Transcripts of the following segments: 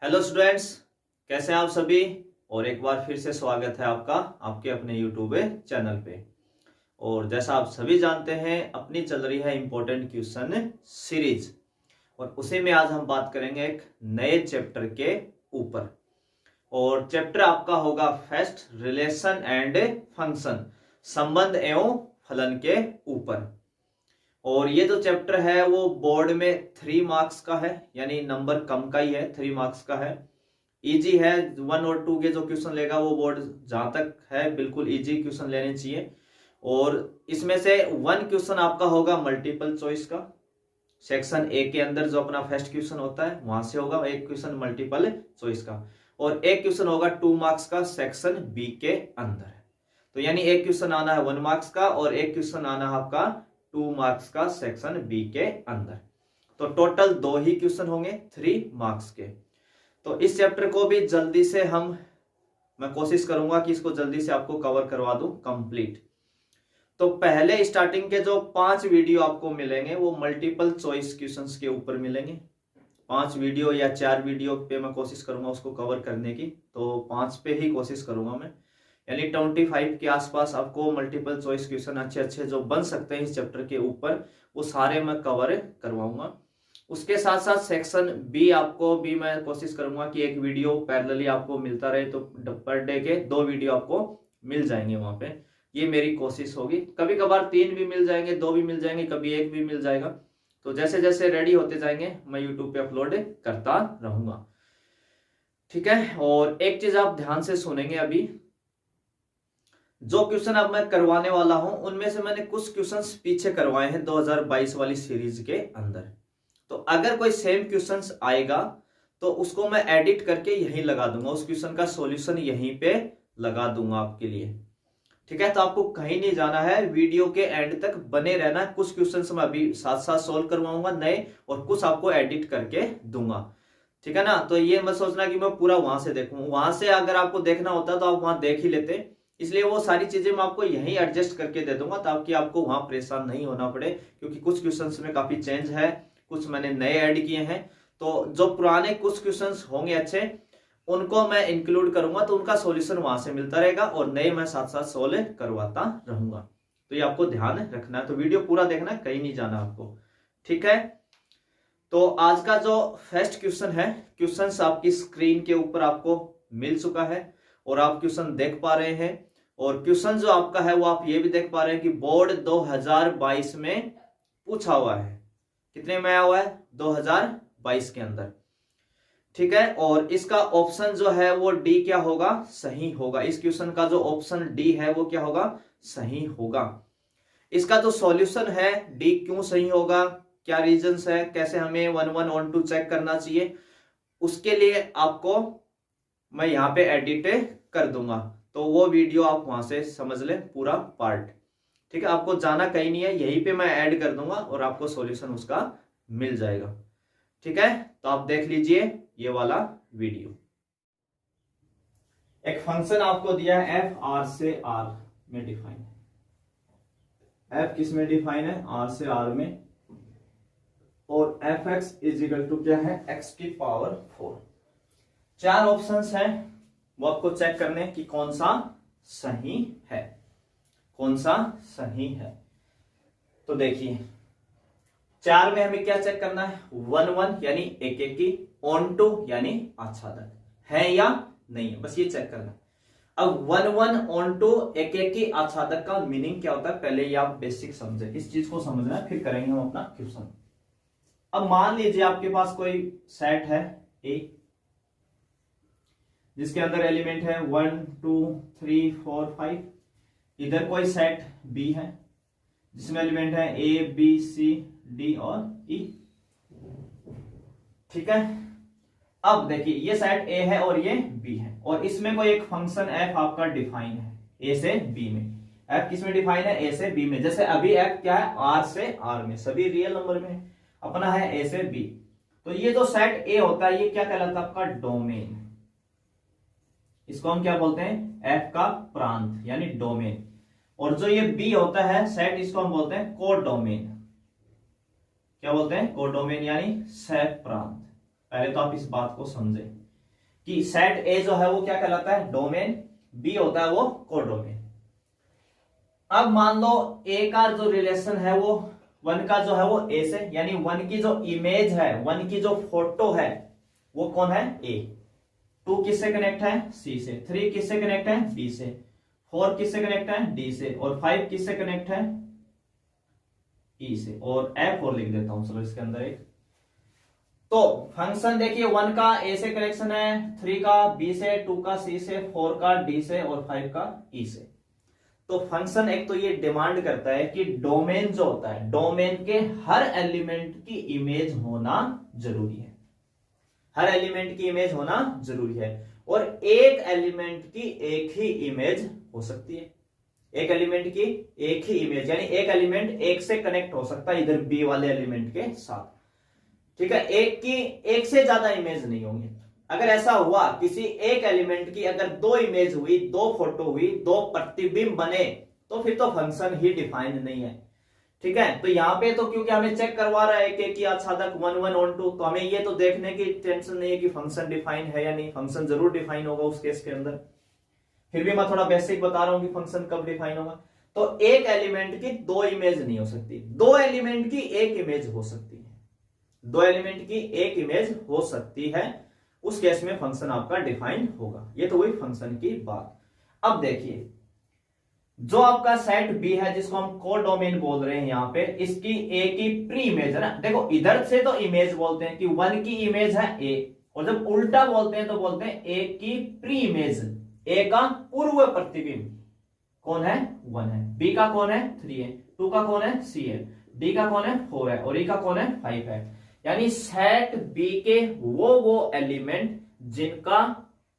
Hello students, कैसे हैं आप सभी। और एक बार फिर से स्वागत है आपका आपके अपने यूट्यूब चैनल पे। और जैसा आप सभी जानते हैं, अपनी चल रही है इम्पोर्टेंट क्वेश्चन सीरीज, और उसी में आज हम बात करेंगे एक नए चैप्टर के ऊपर। और चैप्टर आपका होगा फेस्ट रिलेशन एंड फंक्शन, संबंध एवं फलन के ऊपर। और ये जो चैप्टर है वो बोर्ड में 3 मार्क्स का है, यानी नंबर कम का ही है, 3 मार्क्स का है। इजी है, 1 और 2 के जो क्वेश्चन लेगा वो बोर्ड जहां तक है बिल्कुल इजी क्वेश्चन लेने चाहिए। और इसमें से 1 क्वेश्चन आपका होगा मल्टीपल चॉइस का, सेक्शन ए के अंदर जो अपना फर्स्ट क्वेश्चन होता है वहां से होगा एक क्वेश्चन मल्टीपल चॉइस का, और एक क्वेश्चन होगा 2 मार्क्स का सेक्शन बी के अंदर। तो यानी एक क्वेश्चन आना है 1 मार्क्स का और एक क्वेश्चन आना है आपका 2 मार्क्स का सेक्शन बी के अंदर। तो टोटल 2 ही क्वेश्चन होंगे 3 मार्क्स के। तो इस चैप्टर को भी जल्दी से मैं कोशिश करूंगा कि इसको जल्दी से आपको कवर करवा दूं कंप्लीट। तो पहले स्टार्टिंग के जो 5 वीडियो आपको मिलेंगे वो मल्टीपल चॉइस क्वेश्चंस के ऊपर मिलेंगे। 5 वीडियो या 4 वीडियो पे मैं कोशिश करूंगा उसको कवर करने की, तो 5 पे ही कोशिश करूंगा मैं, यानी 25 के आसपास आपको मल्टीपल चॉइस क्वेश्चन अच्छे अच्छे जो बन सकते हैं इस चैप्टर के ऊपर वो सारे मैं कवर करवाऊंगा। उसके साथ साथ सेक्शन बी आपको भी मैं कोशिश करूंगा कि एक वीडियो पैरेलली आपको मिलता रहे, तो पर डे के 2 वीडियो आपको मिल जाएंगे वहां पे, ये मेरी कोशिश होगी। कभी कभार 3 भी मिल जाएंगे, 2 भी मिल जाएंगे, कभी 1 भी मिल जाएगा। तो जैसे जैसे रेडी होते जाएंगे मैं यूट्यूब पे अपलोड करता रहूंगा, ठीक है। और एक चीज आप ध्यान से सुनेंगे, अभी जो क्वेश्चन अब मैं करवाने वाला हूं उनमें से मैंने कुछ क्वेश्चंस पीछे करवाए हैं 2022 वाली सीरीज के अंदर। तो अगर कोई सेम क्वेश्चंस आएगा तो उसको मैं एडिट करके यहीं लगा दूंगा, उस क्वेश्चन का सॉल्यूशन यहीं पे लगा दूंगा आपके लिए, ठीक है। तो आपको कहीं नहीं जाना है, वीडियो के एंड तक बने रहना। कुछ क्वेश्चंस मैं अभी साथ साथ सोल्व करवाऊंगा नए, और कुछ आपको एडिट करके दूंगा, ठीक है ना। तो ये मत सोचना कि मैं पूरा वहां से देखूं, वहां से अगर आपको देखना होता तो आप वहां देख ही लेते। इसलिए वो सारी चीजें मैं आपको यहीं एडजस्ट करके दे दूंगा ताकि आपको वहां परेशान नहीं होना पड़े, क्योंकि कुछ क्वेश्चंस में काफी चेंज है, कुछ मैंने नए ऐड किए हैं। तो जो पुराने कुछ क्वेश्चंस होंगे अच्छे उनको मैं इंक्लूड करूंगा, तो उनका सॉल्यूशन वहां से मिलता रहेगा और नए मैं साथ साथ सोल्व करवाता रहूंगा। तो ये आपको ध्यान रखना है, तो वीडियो पूरा देखना है, कहीं नहीं जाना आपको, ठीक है। तो आज का जो फर्स्ट क्वेश्चन है, क्वेश्चंस आपकी स्क्रीन के ऊपर आपको मिल चुका है और आप क्वेश्चन देख पा रहे हैं। और क्वेश्चन जो आपका है वो आप ये भी देख पा रहे हैं कि बोर्ड 2022 में पूछा हुआ है। कितने में आया हुआ है? 2022 के अंदर, ठीक है। और इसका ऑप्शन जो है वो डी क्या होगा? सही होगा। इस क्वेश्चन का जो ऑप्शन डी है वो क्या होगा? सही होगा। इसका जो सॉल्यूशन है डी क्यों सही होगा, क्या रीजंस है, कैसे हमें 1 1 ऑन 2 चेक करना चाहिए, उसके लिए आपको मैं यहाँ पे एडिट कर दूंगा। तो वो वीडियो आप वहां से समझ ले पूरा पार्ट, ठीक है। आपको जाना कहीं नहीं है, यहीं पे मैं ऐड कर दूंगा और आपको सॉल्यूशन उसका मिल जाएगा, ठीक है। तो आप देख लीजिए ये वाला वीडियो। एक फंक्शन आपको दिया है एफ आर से आर में डिफाइन है। एफ किस में डिफाइन है? आर से आर में। और F X is equal to क्या है? एक्स की पावर 4। 4 ऑप्शंस हैं, वो आपको चेक करने कि कौन सा सही है, कौन सा सही है। तो देखिए 4 में हमें क्या चेक करना है? 1 1 यानी एक एक की, ऑन टू यानी आच्छादक है या नहीं है, बस ये चेक करना है। अब 1 1 ऑन टू एक एक की आच्छादक का मीनिंग क्या होता है, पहले ये आप बेसिक समझे, इस चीज को समझना है, फिर करेंगे हम अपना क्वेश्चन। अब मान लीजिए आपके पास कोई सेट है ए जिसके अंदर एलिमेंट है 1 2 3 4 5। इधर कोई सेट बी है जिसमें एलिमेंट है ए बी सी डी और ई, ठीक है। अब देखिए ये सेट ए है और ये बी है, और इसमें कोई एक फंक्शन एफ आपका डिफाइन है ए से बी में। एफ किस में डिफाइन है? ए से बी में। जैसे अभी एफ क्या है? आर से आर में, सभी रियल नंबर में है, अपना है ए से बी। तो ये जो सेट ए होता है ये क्या कहलाता है? आपका डोमेन। इसको हम क्या बोलते हैं? एफ का प्रांत यानी डोमेन। और जो ये बी होता है सेट, इसको हम बोलते हैं कोडोमेन। क्या बोलते हैं? कोडोमेन यानी सह प्रांत। पहले तो आप इस बात को समझें, कि सेट ए जो है वो क्या कहलाता है, डोमेन, बी होता है वो कोडोमेन। अब मान लो ए का जो रिलेशन है वो वन का जो है वो ए से, यानी वन की जो इमेज है, वन की जो फोटो है वो कौन है, ए। टू किससे कनेक्ट है, सी से। थ्री किससे कनेक्ट है, बी से। फोर किससे कनेक्ट है, डी से। और फाइव किससे कनेक्ट है, ई से। और F4 लिख देता हूं चलो इसके अंदर एक। तो फंक्शन देखिए, वन का ए से कनेक्शन है, थ्री का बी से, टू का सी से, फोर का डी से और फाइव का ई से। तो फंक्शन एक तो ये डिमांड करता है कि डोमेन जो होता है, डोमेन के हर एलिमेंट की इमेज होना जरूरी है, हर एलिमेंट की इमेज होना जरूरी है। और एक एलिमेंट की एक ही इमेज हो सकती है, एक एलिमेंट की एक ही इमेज, यानी एक एलिमेंट एक से कनेक्ट हो सकता है इधर बी वाले एलिमेंट के साथ, ठीक है। एक की एक से ज्यादा इमेज नहीं होंगी। अगर ऐसा हुआ किसी एक एलिमेंट की अगर दो इमेज हुई, दो फोटो हुई, दो प्रतिबिंब बने, तो फिर तो फंक्शन ही डिफाइंड नहीं है, ठीक है। तो यहाँ पे तो क्योंकि हमें चेक करवा रहा है कि साधक 1 1 on 2, तो हमें ये तो देखने की टेंशन नहीं है कि फंक्शन डिफाइन है या नहीं, फंक्शन जरूर डिफाइन होगा उस केस के अंदर। फिर भी मैं थोड़ा बेसिक बता रहा हूं कि फंक्शन कब डिफाइन होगा। तो एक एलिमेंट की दो इमेज नहीं हो सकती, दो एलिमेंट की एक इमेज हो सकती है, दो एलिमेंट की एक इमेज हो सकती है, उस केस में फंक्शन आपका डिफाइन होगा। ये तो हुई फंक्शन की बात। अब देखिए, जो आपका सेट बी है जिसको हम कोडोमेन बोल रहे हैं यहां पे, इसकी ए की प्री इमेज है ना। देखो इधर से तो इमेज बोलते हैं कि वन की इमेज है ए, और जब उल्टा बोलते हैं तो बोलते हैं ए की प्री इमेज, ए का पूर्व प्रतिबिंब कौन है, वन है। बी का कौन है, थ्री है। टू का कौन है, सी है। डी का कौन है, फोर है। और ई का कौन है, फाइव है। यानी सेट बी के वो एलिमेंट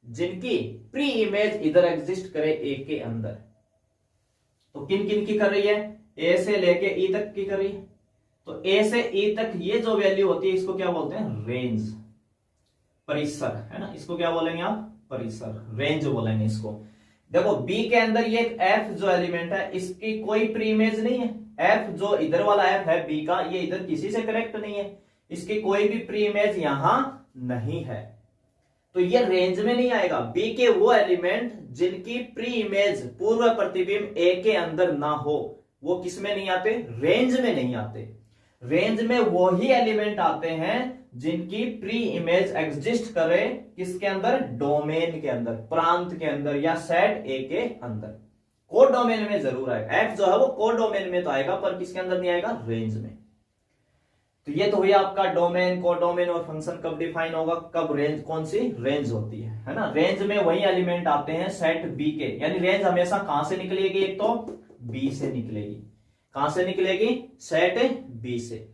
जिनकी प्री इमेज इधर एग्जिस्ट करे ए के अंदर। तो किन किन की कर रही है, ए से लेके ई तक की कर रही है। तो ए से ई तक ये जो वैल्यू होती है इसको क्या बोलते हैं, रेंज, परिसर, है ना। इसको क्या बोलेंगे आप, परिसर, रेंज बोलेंगे इसको। देखो बी के अंदर ये एफ जो एलिमेंट है इसकी कोई प्री इमेज नहीं है। एफ जो इधर वाला एफ है बी का, ये इधर किसी से कनेक्ट नहीं है, इसकी कोई भी प्री इमेज यहां नहीं है, तो ये रेंज में नहीं आएगा। बी के वो एलिमेंट जिनकी प्री इमेज पूर्व प्रतिबिंब ए के अंदर ना हो, वो किस में नहीं आते, रेंज में नहीं आते। रेंज में वो ही एलिमेंट आते हैं जिनकी प्री इमेज एग्जिस्ट करे किसके अंदर, डोमेन के अंदर, प्रांत के अंदर या सेट ए के अंदर। कोड डोमेन में जरूर आएगा, एफ जो है वो कोड डोमेन में तो आएगा, पर किसके अंदर नहीं आएगा, रेंज में। तो ये तो हुई आपका डोमेन, कोडोमेन और फंक्शन कब डिफाइन होगा, कब रेंज, कौन सी रेंज होती है ना। रेंज में वही एलिमेंट आते हैं सेट बी के, यानी रेंज हमेशा कहां से निकलेगी, एक तो बी से निकलेगी। कहां से निकलेगी, सेट बी से।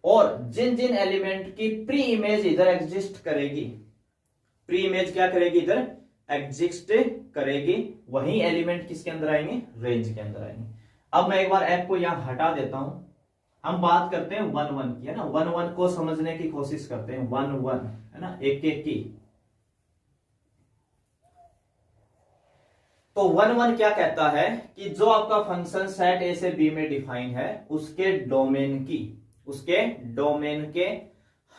और जिन जिन एलिमेंट की प्री इमेज इधर एग्जिस्ट करेगी, प्री इमेज क्या करेगी, इधर एग्जिस्ट करेगी, वही एलिमेंट किसके अंदर आएंगे, रेंज के अंदर आएंगे। अब मैं एक बार एफ को यहां हटा देता हूं, हम बात करते हैं 1 1 की, है ना। 1 1 को समझने की कोशिश करते हैं, 1 1, है ना, एक एक की। तो 1 1 क्या कहता है कि जो आपका फंक्शन सेट ए से बी में डिफाइन है, उसके डोमेन के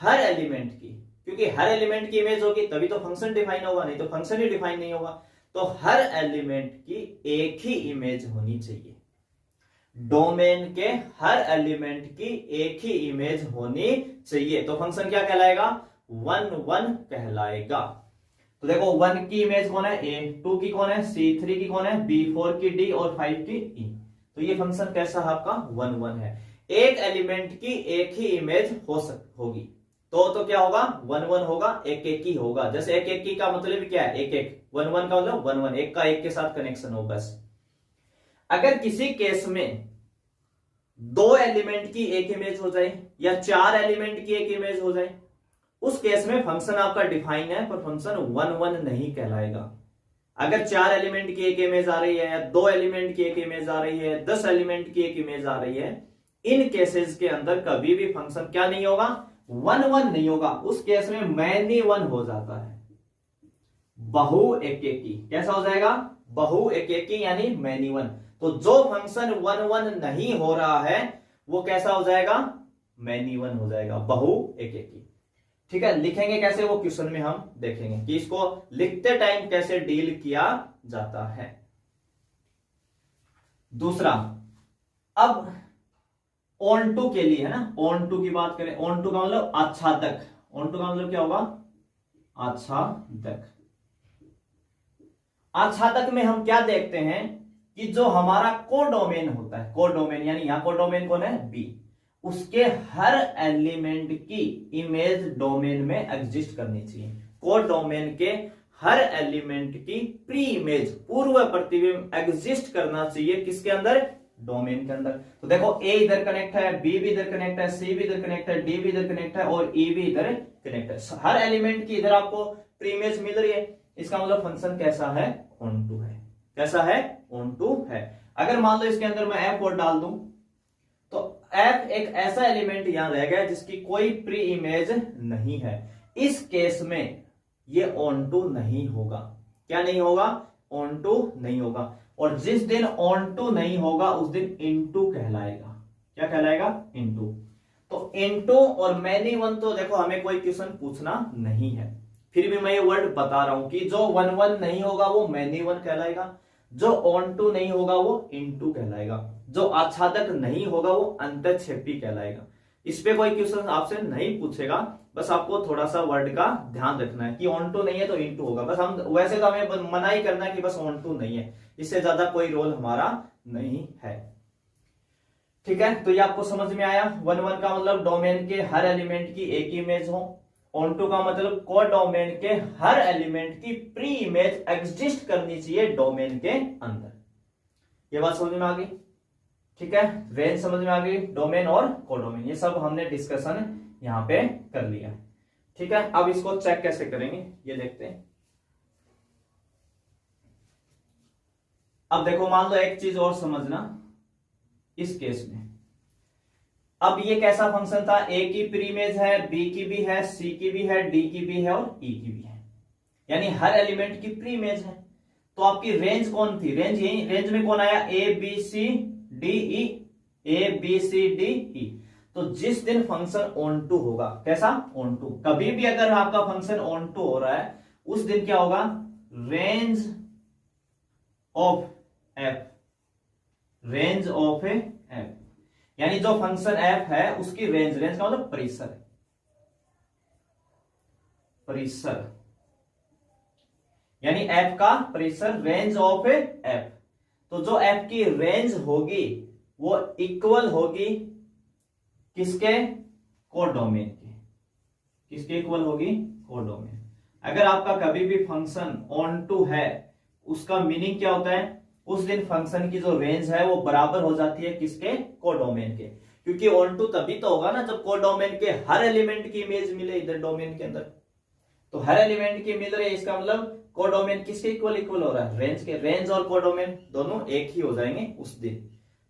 हर एलिमेंट की, क्योंकि हर एलिमेंट की इमेज होगी तभी तो फंक्शन डिफाइन होगा, नहीं तो फंक्शन ही डिफाइन नहीं होगा। तो हर एलिमेंट की एक ही इमेज होनी चाहिए, डोमेन के हर एलिमेंट की एक ही इमेज होनी चाहिए। तो फंक्शन क्या कहलाएगा, 1 1 कहलाएगा। तो देखो 1 की इमेज कौन है, ए, 2 की कौन है, सी, 3 की कौन है, बी, 4 की डी और 5 की ई। तो ये फंक्शन कैसा है आपका, 1 1 है। एक एलिमेंट की एक ही इमेज होगी, तो क्या होगा, 1 1 होगा, एक एक की होगा। जैसे एक एक की का मतलब क्या है, एक एक, 1 1 का मतलब 1 1, एक का एक के साथ कनेक्शन हो बस। अगर किसी केस में दो एलिमेंट की एक इमेज हो जाए या चार एलिमेंट की एक इमेज हो जाए, उस केस में फंक्शन आपका डिफाइन है, पर फंक्शन 1 1 नहीं कहलाएगा। अगर चार एलिमेंट की एक इमेज आ रही है या दो एलिमेंट की एक इमेज आ रही है, 10 एलिमेंट की एक इमेज आ रही है, इन केसेस के अंदर कभी भी फंक्शन क्या नहीं होगा, 1 1 नहीं होगा। उस केस में मैनी वन हो जाता है, बहु एक एक की। कैसा हो जाएगा, बहु एक एक की, यानी मैनी वन। तो जो फंक्शन 1 1 नहीं हो रहा है वो कैसा हो जाएगा, मैनी वन हो जाएगा, बहु एक एक की। ठीक है, लिखेंगे कैसे वो क्वेश्चन में हम देखेंगे कि इसको लिखते टाइम कैसे डील किया जाता है। दूसरा, अब ऑन टू के लिए है ना, ऑन टू की बात करें, ऑन टू का मतलब आच्छादक, ऑन टू का मतलब क्या होगा, आच्छादक। आच्छादक में हम क्या देखते हैं कि जो हमारा कोडोमेन होता है, कोडोमेन यानी यहां कोडोमेन कौन है, बी, उसके हर एलिमेंट की इमेज डोमेन में एग्जिस्ट करनी चाहिए। कोडोमेन के हर एलिमेंट की प्री इमेज, पूर्व प्रतिबिंब एग्जिस्ट करना चाहिए किसके अंदर, डोमेन के अंदर। तो देखो ए इधर कनेक्ट है, बी भी इधर कनेक्ट है, सी भी इधर कनेक्ट है, डी भी इधर कनेक्ट है और ई भी इधर कनेक्ट है। हर एलिमेंट की इधर आपको प्री इमेज मिल रही है, इसका मतलब फंक्शन कैसा है, ऑन टू है। कैसा है, ऑन टू है। अगर मान लो इसके अंदर मैं एफ और डाल दूं तो एफ एक ऐसा एलिमेंट यहां रह गया जिसकी कोई प्री इमेज नहीं है, इस केस में ये ऑन टू नहीं होगा। क्या नहीं होगा, ऑन टू नहीं होगा। और जिस दिन ऑन टू नहीं होगा उस दिन इनटू कहलाएगा। क्या कहलाएगा, इनटू। तो इनटू और मैनी वन तो देखो हमें कोई क्वेश्चन पूछना नहीं है, फिर भी मैं ये वर्ड बता रहा हूं कि जो वन वन नहीं होगा वो मैनी वन कहलाएगा, जो ऑन टू नहीं होगा वो इनटू कहलाएगा, जो आच्छादक नहीं होगा वो अंतक्षेपी कहलाएगा। इस पे कोई क्वेश्चन आपसे नहीं पूछेगा, बस आपको थोड़ा सा वर्ड का ध्यान रखना है कि ऑन टू नहीं है तो इनटू होगा। बस हम वैसे तो हमें मना ही करना है कि बस ऑन टू नहीं है, इससे ज्यादा कोई रोल हमारा नहीं है। ठीक है, तो ये आपको समझ में आया। वन वन का मतलब डोमेन के हर एलिमेंट की एक इमेज हो, ऑन टू का मतलब कोडोमेन के हर एलिमेंट की प्री इमेज एग्जिस्ट करनी चाहिए डोमेन के अंदर। ये बात समझ में आ गई, ठीक है। रेंज समझ में आ गई, डोमेन और कोडोमेन, ये सब हमने डिस्कशन यहां पे कर लिया। ठीक है, अब इसको चेक कैसे करेंगे ये देखते हैं। अब देखो मान लो एक चीज और समझना इस केस में, अब ये कैसा फंक्शन था, ए की प्री इमेज है, बी की भी है, सी की भी है, डी की भी है और ई की भी है, यानी हर एलिमेंट की प्री इमेज है। तो आपकी रेंज कौन थी, रेंज यही, रेंज में कौन आया, A B C D E, A B C D E. तो जिस दिन फंक्शन ऑन टू होगा, कैसा, ऑन टू, कभी भी अगर आपका फंक्शन ऑन टू हो रहा है उस दिन क्या होगा, range of F, range of F, यानी जो फंक्शन एफ है उसकी रेंज, रेंज का मतलब परिसर, परिसर, यानी एफ का परिसर, रेंज ऑफ एफ। तो जो एफ की रेंज होगी वो इक्वल होगी किसके, कोडोमेन के, किसके इक्वल होगी, कोडोमेन। अगर आपका कभी भी फंक्शन ऑन टू है उसका मीनिंग क्या होता है, उस दिन फंक्शन की जो रेंज है वो बराबर हो जाती है किसके, कोडोमेन के। क्योंकि ऑन टू तभी तो होगा ना जब कोडोमेन के हर एलिमेंट की इमेज मिले इधर डोमेन के अंदर। तो हर एलिमेंट की मिल रही है, इसका मतलब कोडोमेन किसके इक्वल इक्वल हो रहा है, रेंज के। रेंज और कोडोमेन दोनों एक ही हो जाएंगे उस दिन।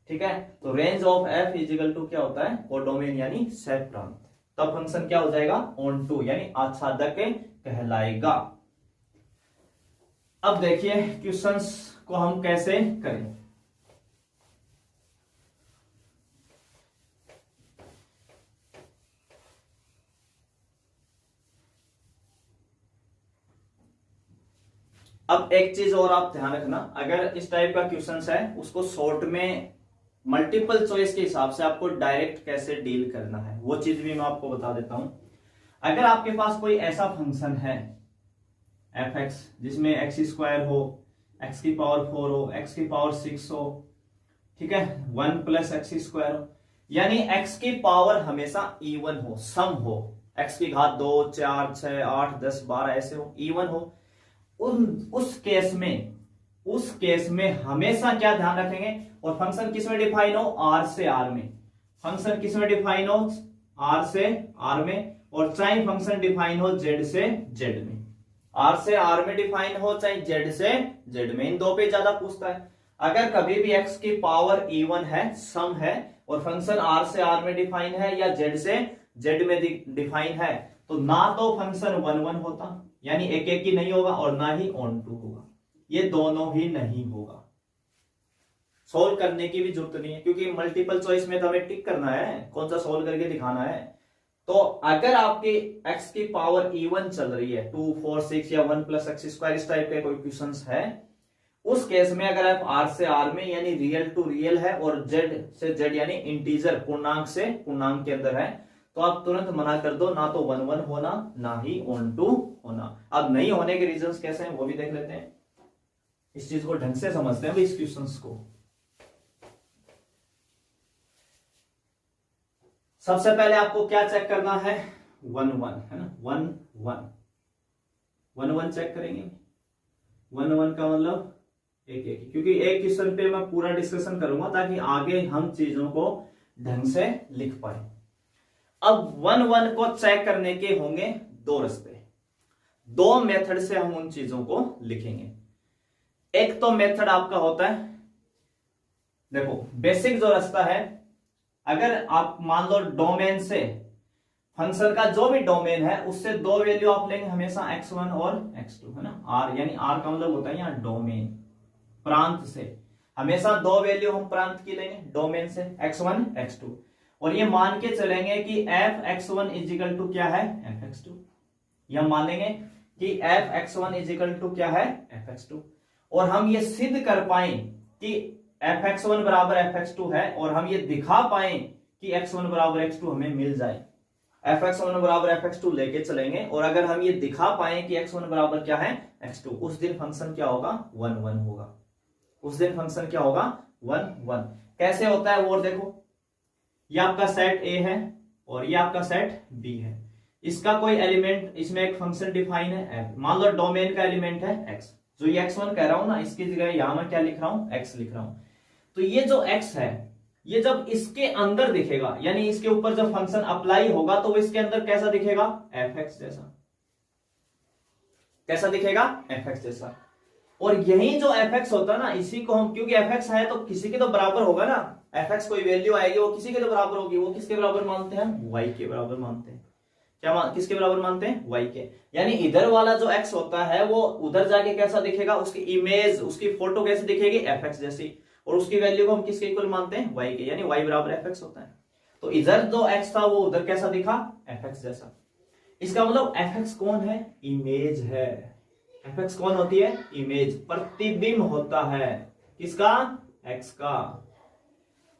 ठीक है, तो range of F is equal to क्या होता है, कोडोमेन यानी सह प्रांत। तब फंक्शन क्या हो जाएगा, ऑन टू यानी आच्छादक कहलाएगा। अब देखिए क्वेश्चंस को हम कैसे करें। अब एक चीज और आप ध्यान रखना, अगर इस टाइप का क्वेश्चंस है उसको शॉर्ट में मल्टीपल चॉइस के हिसाब से आपको डायरेक्ट कैसे डील करना है वो चीज भी मैं आपको बता देता हूं। अगर आपके पास कोई ऐसा फंक्शन है एफ एक्स जिसमें एक्स स्क्वायर हो, एक्स की पावर 4 हो, एक्स की पावर 6 हो, ठीक है, 1 प्लस एक्स स्क्वायर हो, यानी एक्स की पावर हमेशा इवन हो, सम हो, एक्स की घात 2 4 6 8 10 12 ऐसे हो, इवन हो। उस केस में हमेशा क्या ध्यान रखेंगे, और फंक्शन किस में डिफाइन हो, आर से आर में, फंक्शन किस में डिफाइन हो, आर से आर में, और चाहे फंक्शन डिफाइन हो जेड से जेड में, आर से आर में डिफाइन हो चाहे जेड से जेड में, इन दो पे ज्यादा पूछता है। अगर कभी भी एक्स की पावर इवन है, सम है, और फंक्शन आर से आर में डिफाइन है या जेड से जेड में डिफाइन है, तो ना तो फंक्शन 1 1 होता यानी एक एक की नहीं होगा, और ना ही ऑन टू होगा, ये दोनों ही नहीं होगा। सोल्व करने की भी जरूरत नहीं है क्योंकि मल्टीपल चॉइस में तो हमें टिक करना है, कौन सा सोल्व करके दिखाना है, तो अगर आपके x की पावर इवन चल रही है 2, 4, 6 या 1 + x² इस टाइप के कोई क्वेश्चंस है, उस केस में अगर आप r से r में यानी रियल टू रियल है और z से z यानी इंटीजर पूर्णांक से पूर्णांक के अंदर है, तो आप तुरंत मना कर दो, ना तो 1 1 होना ना ही 1 2 होना। अब नहीं होने के रीजंस कैसे हैं वो भी देख लेते हैं, इस चीज को ढंग से समझते हैं इस क्वेश्चंस को। सबसे पहले आपको क्या चेक करना है, 1 1 है ना, 1 1 चेक करेंगे। 1 1 का मतलब एक एक, क्योंकि एक क्वेश्चन पे मैं पूरा डिस्कशन करूंगा ताकि आगे हम चीजों को ढंग से लिख पाए। अब 1 1 को चेक करने के होंगे दो रास्ते, दो मेथड से हम उन चीजों को लिखेंगे। एक तो मेथड आपका होता है, देखो बेसिक जो रास्ता है, अगर आप मान लो डोमेन से फंक्शन का जो भी डोमेन है उससे दो वैल्यू आप लेंगे हमेशा x1 और x2 है ना, r यानी r का मतलब होता है यहाँ डोमेन, प्रांत से हमेशा दो वैल्यू हम प्रांत की लेंगे डोमेन से x1 x2, और ये मान के चलेंगे कि f(x1) इजिकल टू क्या है f(x2), ये हम मान लेंगे कि f(x1) इजिकल टू क्या है f(x2), और हम ये सिद्ध कर पाए कि f(x1) बराबर f(x2) है, और हम ये दिखा पाए कि x1 बराबर x2 हमें मिल जाए, f(x1) बराबर f(x2) लेके चलेंगे, और अगर हम ये दिखा पाए कि x1 बराबर क्या है x2, उस दिन फंक्शन क्या होगा 1 1 होगा, उस दिन फंक्शन क्या होगा 1 1। कैसे होता है वो और देखो, ये आपका सेट A है और ये आपका सेट B है, इसका कोई एलिमेंट, इसमें एक फंक्शन डिफाइन है f, मान लो डोमेन का एलिमेंट है x, जो ये x1 कह रहा हूं ना, इसकी जगह यहां मैं क्या लिख रहा हूं x लिख रहा हूं। तो ये जो x है, ये जब इसके अंदर दिखेगा यानी इसके ऊपर जब फंक्शन अप्लाई होगा तो वो इसके अंदर कैसा दिखेगा f(x) जैसा, कैसा दिखेगा f(x) जैसा। और यही जो f(x) होता है ना, इसी को हम, क्योंकि f(x) है तो किसी के तो बराबर होगा ना, f(x) कोई वैल्यू आएगी वो किसी के तो बराबर होगी, वो किसके बराबर मानते हैं y के बराबर मानते हैं। किसके बराबर मानते हैं y के, यानी इधर वाला जो x होता है वो उधर जाके कैसा दिखेगा, उसकी इमेज, उसकी फोटो कैसे दिखेगी f(x) जैसी, और उसकी वैल्यू को हम किसके इक्वल मानते हैं y के, यानी y बराबर f(x) होता है। तो इधर जो x था वो उधर कैसा दिखा f(x) जैसा। इसका मतलब f(x) कौन है, इमेज है। f(x) कौन होती है, इमेज, प्रतिबिंब होता है किसका, x का।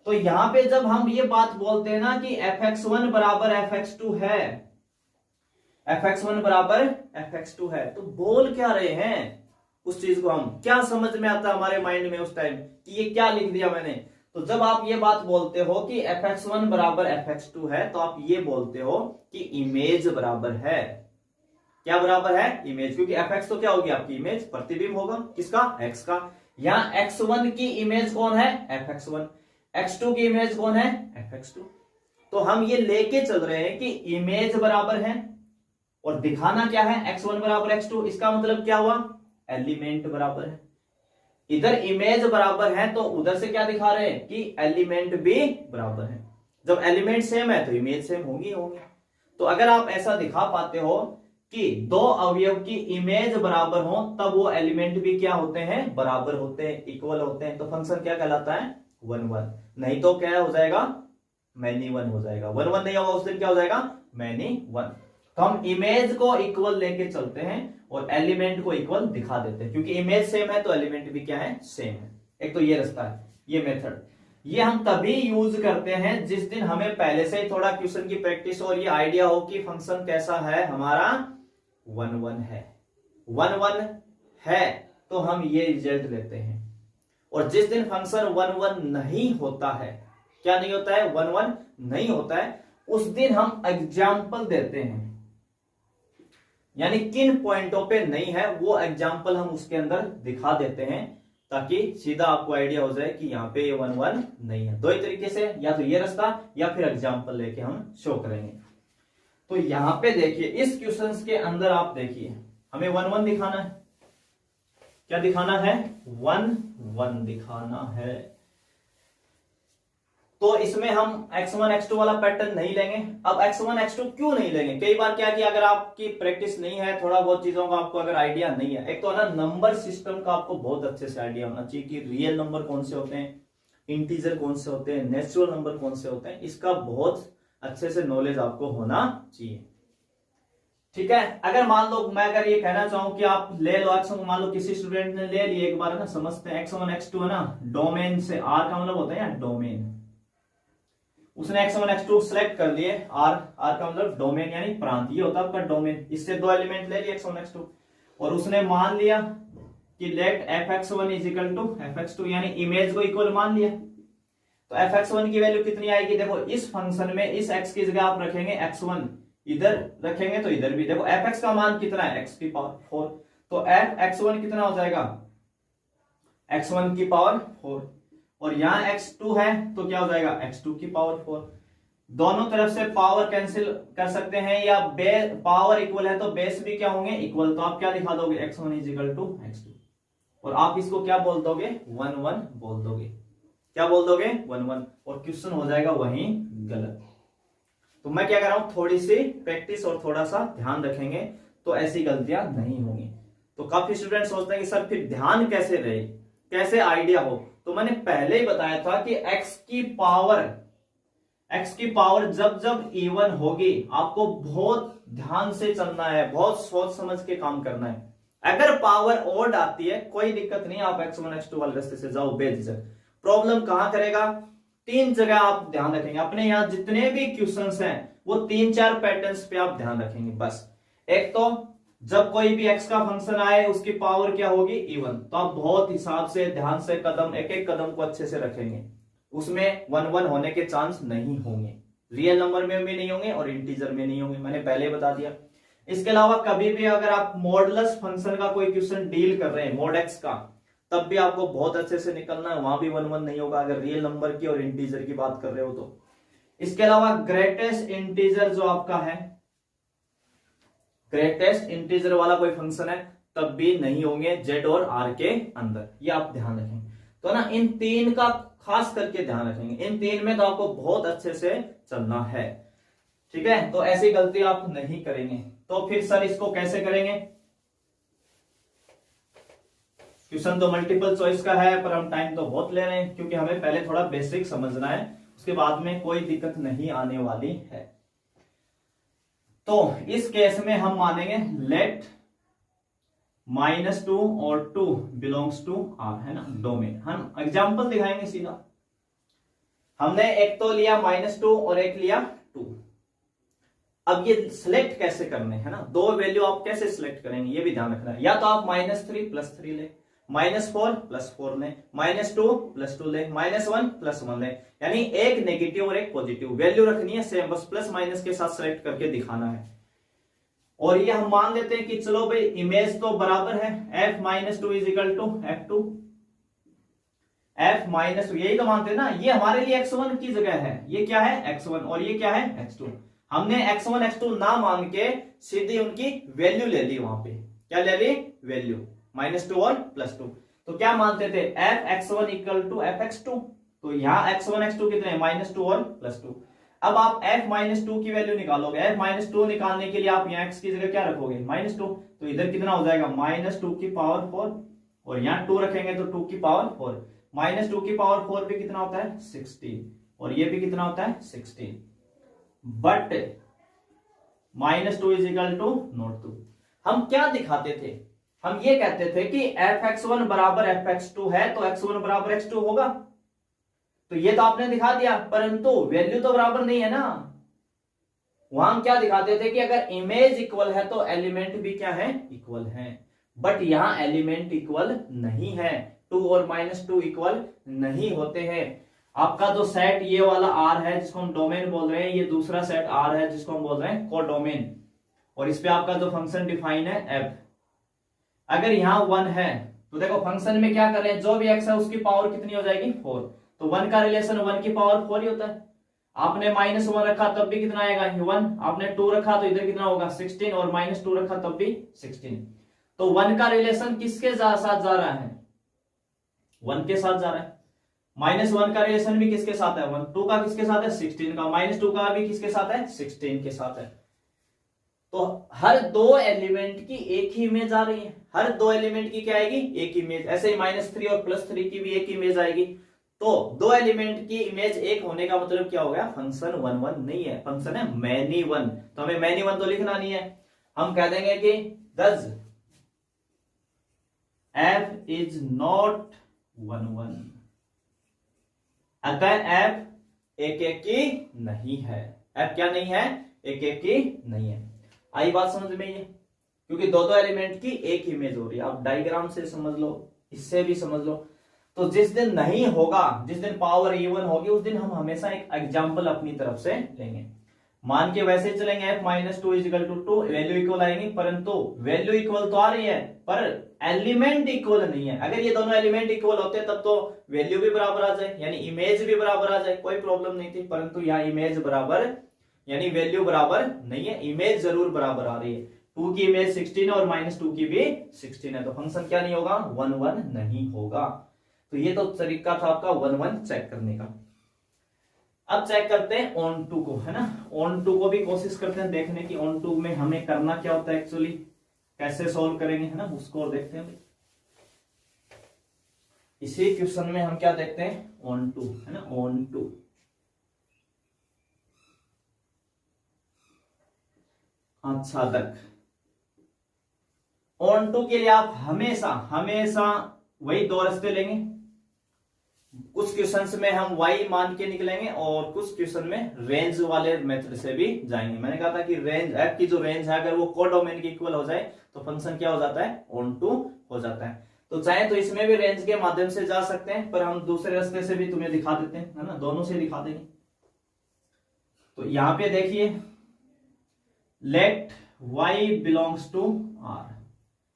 तो यहां पे जब हम ये बात बोलते हैं ना कि f(x1) बराबर f(x2) है, f(x1) बराबर f(x2) है, तो बोल क्या रहे हैं उस चीज को, हम क्या समझ में आता है हमारे माइंड में उस टाइम कि ये क्या लिख दिया मैंने। तो जब आप ये बात बोलते हो कि f(x1) बराबर f(x2) है, तो आप ये बोलते हो कि इमेज बराबर है, क्या बराबर है, इमेज, क्योंकि f(x) तो क्या होगी आपकी इमेज, प्रतिबिंब होगा किसका, x का। यहां x1 की इमेज कौन है f(x1), x2 की इमेज कौन है f(x2). तो हम ये लेके चल रहे हैं कि इमेज बराबर है और दिखाना क्या है x1 बराबर x2, इसका मतलब क्या हुआ, एलिमेंट बराबर है। इधर इमेज बराबर है तो उधर से क्या दिखा रहे हैं कि एलिमेंट भी बराबर है। जब एलिमेंट सेम है तो इमेज सेम होगी होगी। तो अगर आप ऐसा दिखा पाते हो कि दो अवयव की इमेज बराबर हो, तब वो एलिमेंट भी क्या होते हैं, बराबर होते हैं, इक्वल होते हैं, तो फंक्शन क्या कहलाता है 1 1। नहीं तो क्या हो जाएगा, मैनी 1 हो जाएगा। 1 1 नहीं होगा उस दिन क्या हो जाएगा, मैनी 1। तो हम इमेज को इक्वल लेके चलते हैं और एलिमेंट को इक्वल दिखा देते हैं, क्योंकि इमेज सेम है तो एलिमेंट भी क्या है, सेम है। एक तो ये रास्ता है, ये मेथड, ये हम तभी यूज करते हैं जिस दिन हमें पहले से ही थोड़ा क्वेश्चन की प्रैक्टिस और ये आइडिया हो कि फंक्शन कैसा है हमारा 1 1 है, 1 1 है तो हम ये रिजल्ट लेते हैं। और जिस दिन फंक्शन 1 1 नहीं होता है, क्या नहीं होता है, 1 1 नहीं होता है, उस दिन हम एग्जाम्पल देते हैं, यानी किन पॉइंटों पे नहीं है वो एग्जाम्पल हम उसके अंदर दिखा देते हैं, ताकि सीधा आपको आइडिया हो जाए कि यहाँ पे ये 1 1 नहीं है। दो ही तरीके से, या तो ये रास्ता या फिर एग्जाम्पल लेके हम शो करेंगे। तो यहां पे देखिए इस क्वेश्चंस के अंदर आप देखिए हमें 1 1 दिखाना है, क्या दिखाना है, 1 1 दिखाना है। तो इसमें हम x1 x2 वाला पैटर्न नहीं लेंगे। अब x1 x2 क्यों नहीं लेंगे, कई बार क्या कि अगर आपकी प्रैक्टिस नहीं है, थोड़ा बहुत चीजों का आपको अगर आइडिया नहीं है, एक तो ना नंबर सिस्टम का आपको बहुत अच्छे से आइडिया होना चाहिए कि रियल नंबर कौन से होते हैं, इंटीजर कौन से होते हैं, नेचुरल नंबर कौन से होते हैं, इसका बहुत अच्छे से नॉलेज आपको होना चाहिए। ठीक है, अगर मान लो मैं अगर ये कहना चाहूं कि आप ले लो x1, मान लो किसी स्टूडेंट ने ले लिया एक बार, है ना, समझते हैं x1 x2 है ना, डोमेन से r का मतलब होता है यार डोमेन, उसने x1 x2 सेलेक्ट कर लिए, r का मतलब डोमेन यानी प्रांत, ये होता है आपका डोमेन। इससे दो एलिमेंट ले लिए x1 x2 और उसने मान लिया कि late fx1 is equal to fx2 यानी इमेज को इक्वल मान लिया। तो fx1 की वैल्यू कितनी आएगी, देखो इस फंक्शन में इस x की जगह आप रखेंगे x1, इधर रखेंगे तो इधर भी, देखो fx का मान कितना है x की पावर 4, तो fx1 कितना हो जाएगा x1 की पावर 4, और यहां x2 है तो क्या हो जाएगा x2 की पावर 4। दोनों तरफ से पावर कैंसिल कर सकते हैं, या पावर इक्वल है तो बेस भी क्या होंगे इक्वल, तो आप क्या लिखा दोगे x1 is equal to x2, और आप इसको क्या बोल दोगे 1 1 बोल दोगे, क्या बोल दोगे 1 1, और क्वेश्चन हो जाएगा वहीं गलत। तो मैं क्या कर रहा हूं, थोड़ी सी प्रैक्टिस और थोड़ा सा ध्यान रखेंगे तो ऐसी गलतियां नहीं होंगी। तो काफी स्टूडेंट सोचते हैं कि सर फिर ध्यान कैसे रहे, कैसे आइडिया हो, तो मैंने पहले ही बताया था कि x की पावर जब जब इवन होगी आपको बहुत ध्यान से चलना है, बहुत सोच समझ के काम करना है। अगर पावर ओड आती है कोई दिक्कत नहीं, आप x1 x2 वाले रास्ते से जाओ बेझिझक। प्रॉब्लम कहां करेगा, तीन जगह आप ध्यान रखेंगे, अपने यहां जितने भी क्वेश्चंस हैं वो 3-4 पैटर्न्स पे आप ध्यान रखेंगे बस। एक तो जब कोई भी x का फंक्शन आए उसकी पावर क्या होगी इवन, तो आप बहुत हिसाब से ध्यान से कदम एक एक कदम को अच्छे से रखेंगे, उसमें 1 1 होने के चांस नहीं होंगे, रियल नंबर में भी नहीं होंगे और इंटीजर में नहीं होंगे, मैंने पहले बता दिया। इसके अलावा कभी भी अगर आप मॉडुलस फंक्शन का कोई क्वेश्चन डील कर रहे हैं मॉड x का, तब भी आपको बहुत अच्छे से निकलना है, वहां भी 1 1 नहीं होगा अगर रियल नंबर की और इंटीजर की बात कर रहे हो तो। इसके अलावा ग्रेटेस्ट इंटीजर जो आपका है, ग्रेटेस्ट इंटीजर वाला कोई फंक्शन है तब भी नहीं होंगे z और r के अंदर, ये आप ध्यान रखेंगे। तो ना इन तीन का खास करके ध्यान रखेंगे, इन तीन में तो आपको बहुत अच्छे से चलना है। ठीक है, तो ऐसी गलती आप नहीं करेंगे। तो फिर सर इसको कैसे करेंगे, क्वेश्चन तो मल्टीपल चॉइस का है पर हम टाइम तो बहुत ले रहे हैं क्योंकि हमें पहले थोड़ा बेसिक समझना है, उसके बाद में कोई दिक्कत नहीं आने वाली है। तो इस केस में हम मानेंगे लेट -2 और 2 बिलोंग्स टू R, है ना, डोमेन। हम एग्जांपल दिखाएंगे सीधा। हमने एक तो लिया -2 और एक लिया 2। अब ये सिलेक्ट कैसे करने हैं ना, दो वैल्यू आप कैसे सिलेक्ट करेंगे ये भी ध्यान रखना है। या तो आप -3 + 3 ले, -4 + 4 ले, -2 + 2 ले, -1 + 1 ले, यानी एक नेगेटिव और एक पॉजिटिव वैल्यू रखनी है सेम, बस प्लस माइनस के साथ सेलेक्ट करके दिखाना है। और ये हम मान लेते हैं कि चलो भाई इमेज तो बराबर है, f - 2 = f2, f - यही तो मानते हैं ना, ये हमारे लिए x1 की जगह है, ये क्या है x1 और ये क्या है x2। हमने x1 x2 ना मान के सीधी उनकी वैल्यू ले ली, वहां पे क्या ले ली वैल्यू -2 और +2। तो क्या मानते थे fx1 = fx2, तो यहां x1 x2 कितने हैं -2 और +2। अब आप f -2 की वैल्यू निकालोगे, f -2 निकालने के लिए आप यहाँ x की जगह क्या रखोगे -2, तो इधर कितना हो जाएगा -2 की पावर 4, और यहाँ 2 रखेंगे तो 2 की पावर 4, -2 की पावर 4 भी कितना होता है 16, और ये भी कितना होता है 16। बट -2 = √2। हम क्या दिखाते थे, हम ये कहते थे कि fx1 बराबर fx2 है तो x1 बराबर x2 होगा, तो ये तो आपने दिखा दिया, परंतु वैल्यू तो बराबर नहीं है ना। वहां हम क्या दिखाते थे कि अगर इमेज इक्वल है तो एलिमेंट भी क्या है इक्वल है, बट यहां एलिमेंट इक्वल नहीं है, 2 और -2 इक्वल नहीं होते हैं। आपका जो सेट ये वाला R है जिसको हम डोमेन बोल रहे हैं, ये दूसरा सेट R है जिसको हम बोल रहे हैं कोडोमेन, और इस पे आपका जो फंक्शन डिफाइन है f। अगर यहाँ 1 है तो देखो फंक्शन में क्या कर रहे हैं, जो भी x है उसकी पावर कितनी हो जाएगी 4, तो 1 का रिलेशन 1 की पावर 4 ही होता है। आपने -1 रखा तब भी कितना आएगा 1, आपने 2 रखा तो इधर कितना होगा 16, और -2 रखा तब भी 16। तो 1 का रिलेशन किसके साथ जा रहा है 1 के साथ जा रहा है, -1 का रिलेशन भी किसके साथ है 1, 2 का किसके साथ है 16 का, -2 का भी किसके साथ है 16 के साथ है। तो हर दो एलिमेंट की एक ही इमेज आ रही है, हर दो एलिमेंट की क्या आएगी एक इमेज। ऐसे ही -3 और +3 की भी एक इमेज आएगी। तो दो एलिमेंट की इमेज एक होने का मतलब क्या हो गया, फंक्शन वन वन नहीं है, फंक्शन है मैनी वन। तो हमें मैनी वन तो लिखना नहीं है, हम कह देंगे कि does f is not one one, अतः f एक एक की नहीं है। f क्या नहीं है, एक एक की नहीं है। आई बात समझ में ये, क्योंकि दो दो एलिमेंट की एक इमेज हो रही है। आप डायग्राम से समझ लो, इससे भी समझ लो। तो जिस दिन नहीं होगा, जिस दिन पावर इवन होगी, उस दिन हम हमेशा एक एग्जाम्पल अपनी तरफ से लेंगे। मान के वैसे चलेंगे f minus two is equal to two, value equal आएंगी, परंतु वैल्यू इक्वल तो आ रही है पर एलिमेंट इक्वल नहीं है। अगर ये दोनों एलिमेंट इक्वल होते तब तो वैल्यू भी बराबर आ जाए, यानी इमेज भी बराबर आ जाए, कोई प्रॉब्लम नहीं थी। परंतु यहाँ इमेज बराबर यानी वैल्यू बराबर नहीं है, इमेज जरूर बराबर आ रही है। 2 की इमेज 16 है और -2 की भी 16 है, तो फंक्शन क्या नहीं होगा, वन वन नहीं होगा। तो ये तो तरीका था आपका वन वन चेक करने का। अब चेक करते हैं ऑन टू को, है ना। ऑन टू को भी कोशिश करते हैं देखने की, ऑन टू में हमें करना क्या होता है एक्चुअली, कैसे सॉल्व करेंगे, है ना, उसको और देखते हैं। इसी क्वेश्चन में हम क्या देखते हैं, ऑन टू, है ना, ऑन टू। अच्छा तक ऑन टू के लिए आप हमेशा हमेशा वही दो रास्ते लेंगे। कुछ क्वेश्चंस में हम y मान के निकलेंगे और कुछ क्वेश्चन में रेंज वाले मेथड से भी जाएंगे। मैंने कहा था कि रेंज f की जो रेंज है अगर वो कोडोमेन के इक्वल हो जाए तो फंक्शन क्या हो जाता है, ऑन टू हो जाता है। तो चाहे तो इसमें भी रेंज के माध्यम से जा सकते हैं, पर हम दूसरे रास्ते से भी तुम्हें दिखा देते हैं, है ना, दोनों से दिखा देंगे। तो यहां पे देखिए, let y belongs to r,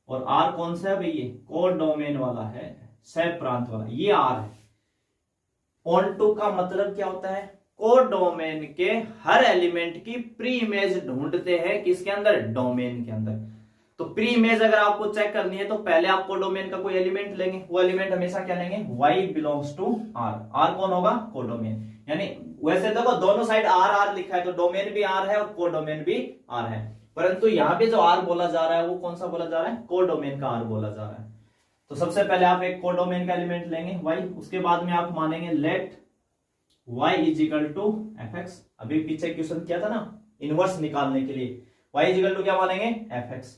और r कौन सा है भाई, ये कोडोमेन वाला है, सह प्रांत वाला, ये r है। ऑन टू का मतलब क्या होता है, कोडोमेन के हर एलिमेंट की प्री इमेज ढूंढते हैं, किसके अंदर, डोमेन के अंदर। तो प्री इमेज अगर आपको चेक करनी है तो पहले आप कोडोमेन का कोई एलिमेंट लेंगे, वो एलिमेंट हमेशा क्या लेंगे, y belongs to r। r कौन होगा, कोडोमेन। यानी वैसे देखो दोनों साइड r r लिखा है, तो डोमेन भी r है और कोडोमेन भी r है, परंतु यहाँ पे जो r बोला जा रहा है वो कौन सा बोला जा रहा है, कोडोमेन का r बोला जा रहा है। तो सबसे पहले आप एक कोडोमेन का एलिमेंट लेंगे y, उसके बाद में आप मानेंगे let y is equal to F X. अभी पीछे क्वेश्चन किया था ना इनवर्स निकालने के लिए, y इज इक्वल टू क्या मानेंगे, एफ एक्स।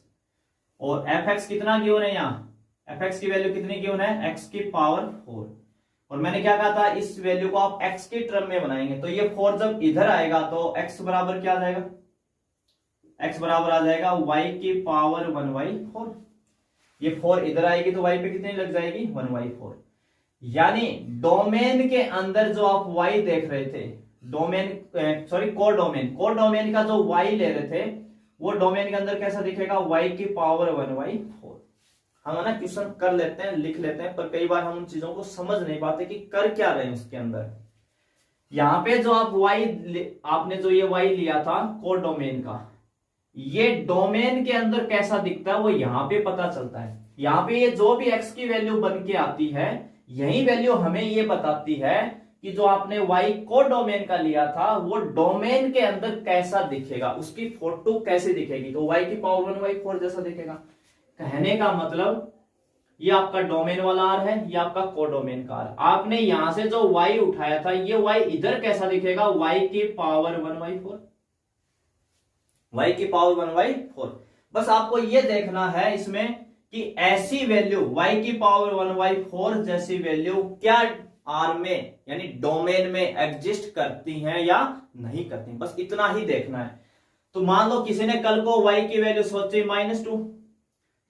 और एफ एक्स कितना गिवन है, यहाँ एफ एक्स की वैल्यू कितनी गिवन है, x की पावर 4। और मैंने क्या कहा था, इस वैल्यू को आप x के टर्म में बनाएंगे, तो ये 4 जब इधर आएगा तो x बराबर क्या आ जाएगा, x बराबर आ जाएगा y की पावर 1/4। ये 4 इधर आएगी तो y पे कितनी लग जाएगी, 1/4। यानी डोमेन के अंदर जो आप y देख रहे थे, डोमेन सॉरी कोडोमेन का जो y ले रहे थे वो डोमेन के अंदर कैसा दिखेगा, y की पावर 1/4। हम ना क्वेश्चन कर लेते हैं, लिख लेते हैं, पर कई बार हम उन चीजों को समझ नहीं पाते कि कर क्या रहे हैं उसके अंदर। यहाँ पे जो आप आपने जो ये y लिया था कोडोमेन का, ये डोमेन के अंदर कैसा दिखता है वो यहाँ पे पता चलता है। यहाँ पे ये जो भी x की वैल्यू बन के आती है, यही वैल्यू हमें ये बताती है कि जो आपने y को डोमेन का लिया था वो डोमेन के अंदर कैसा दिखेगा, उसकी फोटो कैसे दिखेगी, तो y की पावर 1/4 जैसा दिखेगा। कहने का मतलब ये आपका डोमेन वाला r है, ये आपका कोडोमेन का r। आपने यहां से जो y उठाया था, ये y इधर कैसा दिखेगा, y की पावर 1/4, y की पावर 1/4। बस आपको ये देखना है इसमें कि ऐसी वैल्यू y की पावर 1/4 जैसी वैल्यू क्या r में यानी डोमेन में एग्जिस्ट करती हैं या नहीं करती, बस इतना ही देखना है। तो मान लो किसी ने कल को y की वैल्यू सोची -2,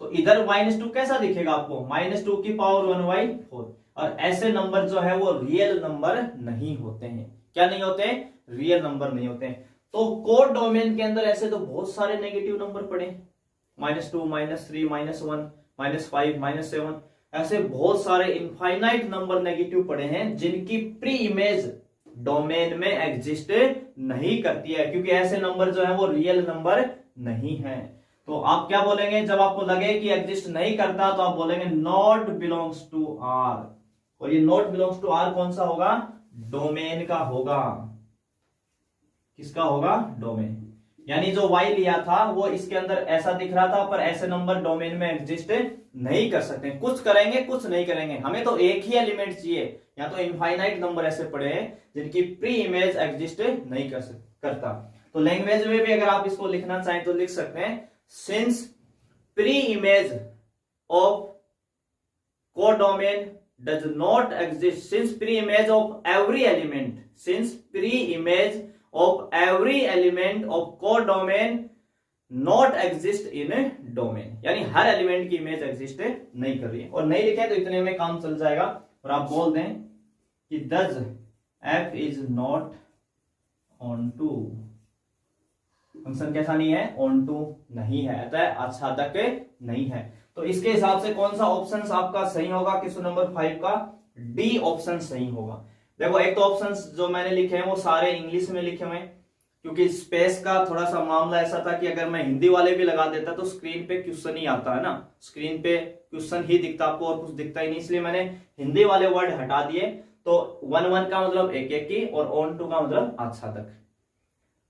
तो इधर -2 कैसा दिखेगा आपको, -2 की पावर 1/4। और ऐसे नंबर जो है वो रियल नंबर नहीं होते हैं। क्या नहीं होते, रियल नंबर नहीं होते हैं। तो कोड डोमेन के अंदर ऐसे तो बहुत सारे नेगेटिव नंबर पड़े, -2, -3, -1, -5, -7, ऐसे बहुत सारे इनफाइनाइट नंबर नेगेटिव पड़े हैं जिनकी प्री इमेज डोमेन में एग्जिस्ट नहीं करती है, क्योंकि ऐसे नंबर जो है वो रियल नंबर नहीं है। तो आप क्या बोलेंगे, जब आपको लगे कि एग्जिस्ट नहीं करता तो आप बोलेंगे नॉट बिलोंग्स टू आर। और ये नॉट बिलोंग्स टू आर कौन सा होगा, डोमेन का होगा। किसका होगा, डोमेन। यानी जो y लिया था वो इसके अंदर ऐसा दिख रहा था, पर ऐसे नंबर डोमेन में एग्जिस्ट नहीं कर सकते, कुछ करेंगे कुछ नहीं करेंगे, हमें तो एक ही एलिमेंट चाहिए। या तो इनफाइनाइट नंबर ऐसे पड़े हैं जिनकी प्री इमेज एग्जिस्ट नहीं करता। तो लैंग्वेज में भी अगर आप इसको लिखना चाहें तो लिख सकते हैं, since pre image of codomain does not exist, since pre-image of every element, since pre-image of every element of codomain not exist in a domain, यानी हर एलिमेंट की इमेज एग्जिस्ट नहीं कर रही है। और नहीं लिखे तो इतने में काम चल जाएगा, और आप बोल दें कि does f is not onto, function कैसा नहीं है, onto नहीं है, अतः आच्छादक नहीं है। तो इसके हिसाब से कौन सा ऑप्शन आपका सही होगा, क्वेश्चन नंबर 5 का डी ऑप्शन सही होगा। देखो एक तो ऑप्शन जो मैंने लिखे हैं वो सारे इंग्लिश में लिखे हुए हैं, क्योंकि स्पेस का थोड़ा सा मामला ऐसा था कि अगर मैं हिंदी वाले भी लगा देता तो स्क्रीन पे क्वेश्चन ही आता है ना, स्क्रीन पे क्वेश्चन ही दिखता आपको और कुछ दिखता ही नहीं, इसलिए मैंने हिंदी वाले वर्ड हटा दिए। तो 1 का मतलब एक एक की और ऑन टू का मतलब आच्छादक।